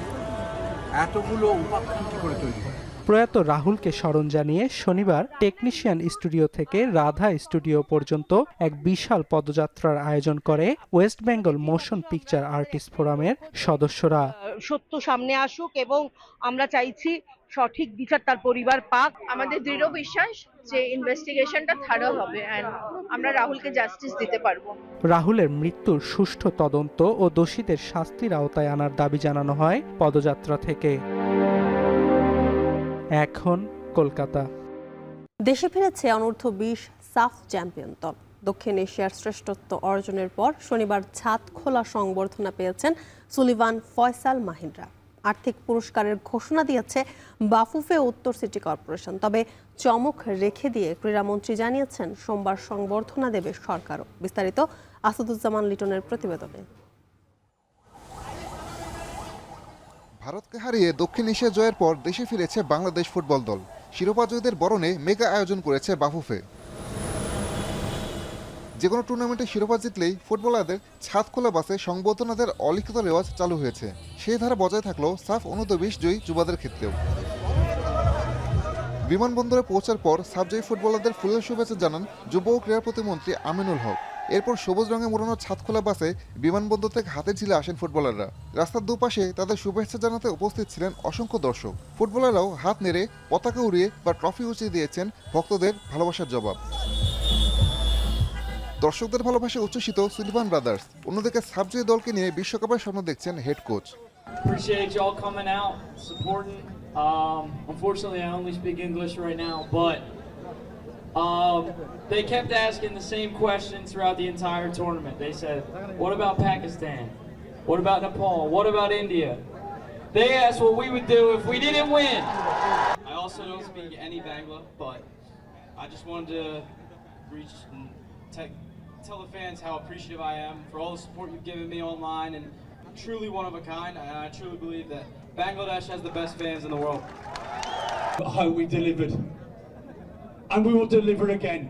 S10: এতগুলো উপাখ্যান কি করে তৈরি হয়।
S2: প্রয়াত রাহুলকে স্মরণ জানিয়ে শনিবার টেকনিশিয়ান স্টুডিও থেকে রাধা স্টুডিও পর্যন্ত এক বিশাল পদযাত্রার আয়োজন করে West Bengal motion picture artist ফোরামের সদস্যরা।
S20: সত্য সামনে আসুক এবং আমরা চাইছি সঠিক বিচার তার পরিবার পাক।
S22: আমাদের দৃঢ় বিশ্বাস যে ইনভেস্টিগেশনটা থারো হবে এন্ড আমরা রাহুলকে জাস্টিস দিতে পারবো।
S2: রাহুলের মৃত্যুর সুষ্ঠু তদন্ত ও দোষীদের শাস্তির আওতায় আনার দাবি জানানো হয় পদযাত্রা থেকে। এখন কলকাতা।
S1: দেশে ফিরেছে অনূর্ধ্ব 20 সাফ চ্যাম্পিয়ন দল। দক্ষিণ এশিয়ার শ্রেষ্ঠত্ব অর্জনের পর শনিবার ছাদ খোলা সংবর্ধনা পেয়েছেন সুলিভান ফয়সাল মাহিন্দ্রা। আর্থিক পুরস্কারের ঘোষণা দিয়েছে বাফুফে উত্তর সিটি কর্পোরেশন। তবে চমক রেখে দিয়ে ক্রীড়ামন্ত্রী জানিয়েছেন সোমবার সংবর্ধনা দেবে সরকারও। বিস্তারিত আসাদুজ্জামান লিটনের প্রতিবেদনে।
S23: ভারতকে হারিয়ে দক্ষিণ এশিয়া জয়ের পর দেশে ফিরেছে বাংলাদেশ ফুটবল দল। শিরোপা জয়ীদের বরণে মেগা আয়োজন করেছে বাফুফে। যে কোনো টুর্নামেন্টে শিরোপা জিতলেই ফুটবলারদের ছাদ খোলা বাসে সংবর্ধনাদের অলিখিত রেওয়াজ চালু হয়েছে। সেই ধারা বজায় থাকলো সাফ অনূর্ধ্ব 20 জয়ী যুবাদের ক্ষেত্রেও। বিমানবন্দরে পৌঁছার পর সাফ জয়ী ফুটবলারদের ফুলের শুভেচ্ছা জানান যুব ও ক্রীড়া প্রতিমন্ত্রী আমিনুল হক। এরপর সবুজ রঙে মোড়ানো ছাদখোলা বাসে বিমানবন্দর থেকে হাতের ঝিলে আসেন ফুটবলাররা। রাস্তার দুপাশে তাদের শুভেচ্ছা জানাতে উপস্থিত ছিলেন অসংখ্য দর্শক। ফুটবলাররাও হাত নেড়ে পতাকা উড়িয়ে বা ট্রফি উঁচিয়ে দিয়েছেন ভক্তদের ভালোবাসার জবাব। দর্শকদের ভালোবাসায় উচ্ছ্বসিত সুলিভান ব্রাদার্স। অন্যদিকে সাবজয়ী দলকে নিয়ে বিশ্বকাপের স্বপ্ন দেখছেন head coach.
S8: Appreciate y'all coming out, supporting. Unfortunately, I only speak English right now, but they kept asking the same question throughout the entire tournament. They said, what about Pakistan? What about Nepal? What about India? They asked what we would do if we didn't win. I also don't speak any Bangla, but I just wanted to reach and tell the fans how appreciative I am for all the support you've given me online, and truly one of a kind, and I truly believe that Bangladesh has the best fans in the world.
S9: I hope we delivered, and we will deliver again.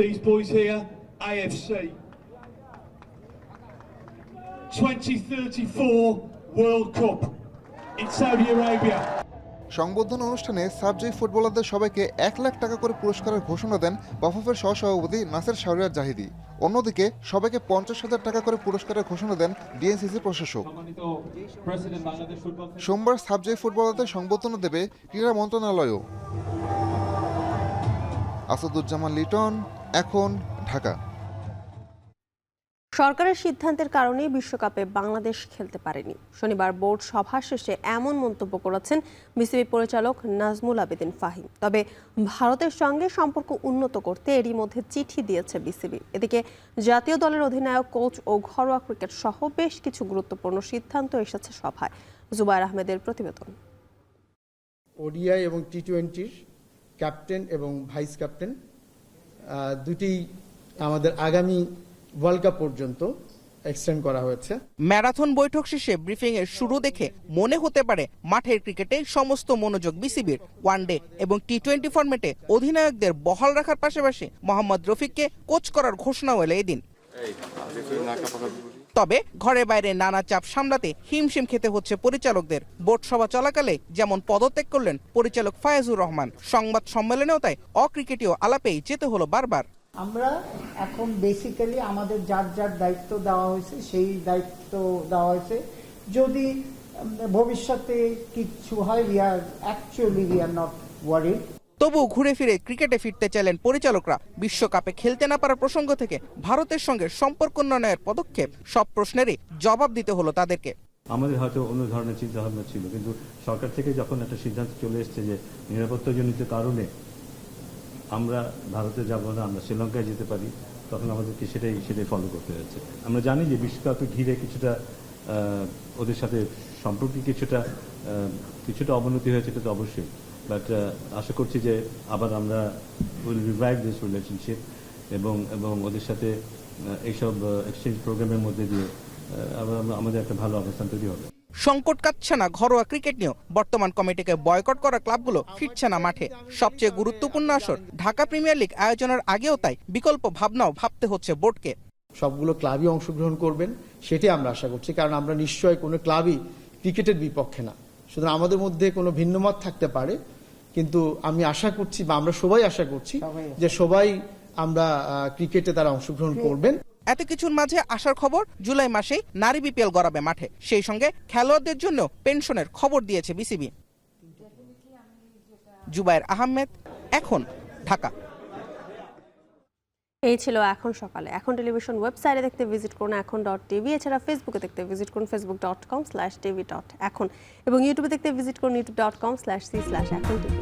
S9: These boys here, AFC 2034 World Cup in Saudi Arabia.
S23: সংবর্ধনা অনুষ্ঠানে সাবজয়ী ফুটবলারদের সবাইকে 1 লাখ টাকা করে পুরস্কারের ঘোষণা দেন বাফুফের সহসভাপতি নাসের শাহরিয়ার জাহিদি। অন্যদিকে সবাইকে 50,000 টাকা করে পুরস্কারের ঘোষণা দেন ডিএনসিসি প্রশাসক। সোমবার সাবজয়ী ফুটবলারদের সংবর্ধনা দেবে ক্রীড়া মন্ত্রণালয়ও। আসাদুজ্জামান লিটন, এখন, ঢাকা।
S1: সরকারের সিদ্ধান্তের কারণে বিশ্বকাপে বাংলাদেশ খেলতে পারেনি। শনিবার বোর্ড সভা শেষে এমন মন্তব্য করেছেন বিসিবি পরিচালক নাজমুল আবেদিন ফাহিম। তবে ভারতের সঙ্গে সম্পর্ক উন্নত করতে এরই মধ্যে চিঠি দিয়েছে বিসিবি। এদিকে জাতীয় দলের অধিনায়ক, কোচ ও ঘরোয়া ক্রিকেট সহ বেশ কিছু গুরুত্বপূর্ণ সিদ্ধান্ত এসেছে সভায়। জুবায়ের আহমেদের প্রতিবেদন।
S12: ওডিআই এবং টি-20 ক্যাপ্টেন এবং ভাইস ক্যাপ্টেন দুটি আমাদের আগামী ওয়ার্ল্ড কাপ পর্যন্ত এক্সটেন্ড করা হয়েছে।
S13: ম্যারাথন বৈঠক শেষে ব্রিফিং এর শুরু দেখে মনে হতে পারে মাঠের ক্রিকেটে সমস্ত মনোযোগ বিসিবির। ওয়ানডে এবং টি-20 ফরম্যাটে অধিনায়কদের বহাল রাখার পাশাপাশি মোহাম্মদ রফিককে কোচ করার ঘোষণাও এলো এদিন। তবে ঘরে বাইরে নানা চাপ সামলাতে হিমশিম খেতে হচ্ছে পরিচালকদের। বোর্ড সভা চলাকালে যেমন পদত্যাগ করলেন পরিচালক ফায়াজুর রহমান, সংবাদ সম্মেলনেও তাই অক্রিকেটীয় আলাপেই যেতে হলো বারবার।
S24: আমরা এখন বেসিক্যালি আমাদের যার যার দায়িত্ব দেওয়া হয়েছে সেই দায়িত্ব দেওয়া হয়েছে। যদি ভবিষ্যতে কিছু হয়, উই আর নট ওয়ারিড।
S13: তবু ঘুরে ফিরে ক্রিকেটে ফিরতে চাইলেন পরিচালকরা। বিশ্বকাপে খেলতে না পারার প্রসঙ্গ থেকে ভারতের সঙ্গে সম্পর্ক উন্নয়নের পদক্ষেপ, সব প্রশ্নেরই জবাব দিতে হলো তাদেরকে।
S25: আমাদের হয়তো অন্য ধরনের চিন্তা ভাবনা ছিল, কিন্তু সরকার থেকে যখন একটা সিদ্ধান্ত চলে এসছে যে নিরাপত্তাজনিত কারণে আমরা ভারতে যাব না, আমরা শ্রীলঙ্কায় যেতে পারি, তখন আমাদেরকে সেটাই ফলো করতে হয়েছে। আমরা জানি যে বিশ্বকাপকে ঘিরে কিছুটা ওদের সাথে সম্পর্কে কিছুটা অবনতি হয়েছে, এটা তো অবশ্যই, বাট আশা করছি যে আবার আমরা উইল রিভাইভ দিস রিলেশনশিপ এবং ওদের সাথে এইসব এক্সচেঞ্জ প্রোগ্রামের মধ্যে দিয়ে আবার আমাদের একটা ভালো অবস্থান তৈরি হবে।
S13: সংকট কাটছে না ঘরোয়া ক্রিকেট নিয়েও। বর্তমান কমিটিকে বয়কট করা ক্লাবগুলো ফিরছে না মাঠে। সবচেয়ে গুরুত্বপূর্ণ আসর ঢাকা প্রিমিয়ার লিগ আয়োজনের আগেও তাই বিকল্প ভাবনাও ভাবতে হচ্ছে বোর্ডকে।
S12: সবগুলো ক্লাবই অংশগ্রহণ করবেন সেটাই আমরা আশা করছি, কারণ আমরা নিশ্চয়ই কোনো ক্লাবই ক্রিকেটের বিপক্ষে না। সুতরাং আমাদের মধ্যে কোনো ভিন্নমত থাকতে পারে, কিন্তু আমি আশা করছি বা আমরা সবাই আশা করছি যে সবাই আমরা ক্রিকেটে তারা অংশগ্রহণ করবেন।
S13: এত কিছুর মাঝে আসার খবর, জুলাই মাসেই নারী বিপিএল গড়াবে মাঠে। সেই সঙ্গে খেলোয়াড়দের জন্য পেনশনের খবর দিয়েছে বিসিবি। জুবায়ের আহমেদ, এখন, ঢাকা।
S1: এই ছিল এখন সকালে। এখন টেলিভিশন ওয়েবসাইটে দেখতে ভিজিট করুন এখন.tv। এছাড়া ফেসবুকে দেখতে ভিজিট করুন facebook.com/tv.এখন এবং ইউটিউবে দেখতে ভিজিট করুন youtube.com/c/এখন tv।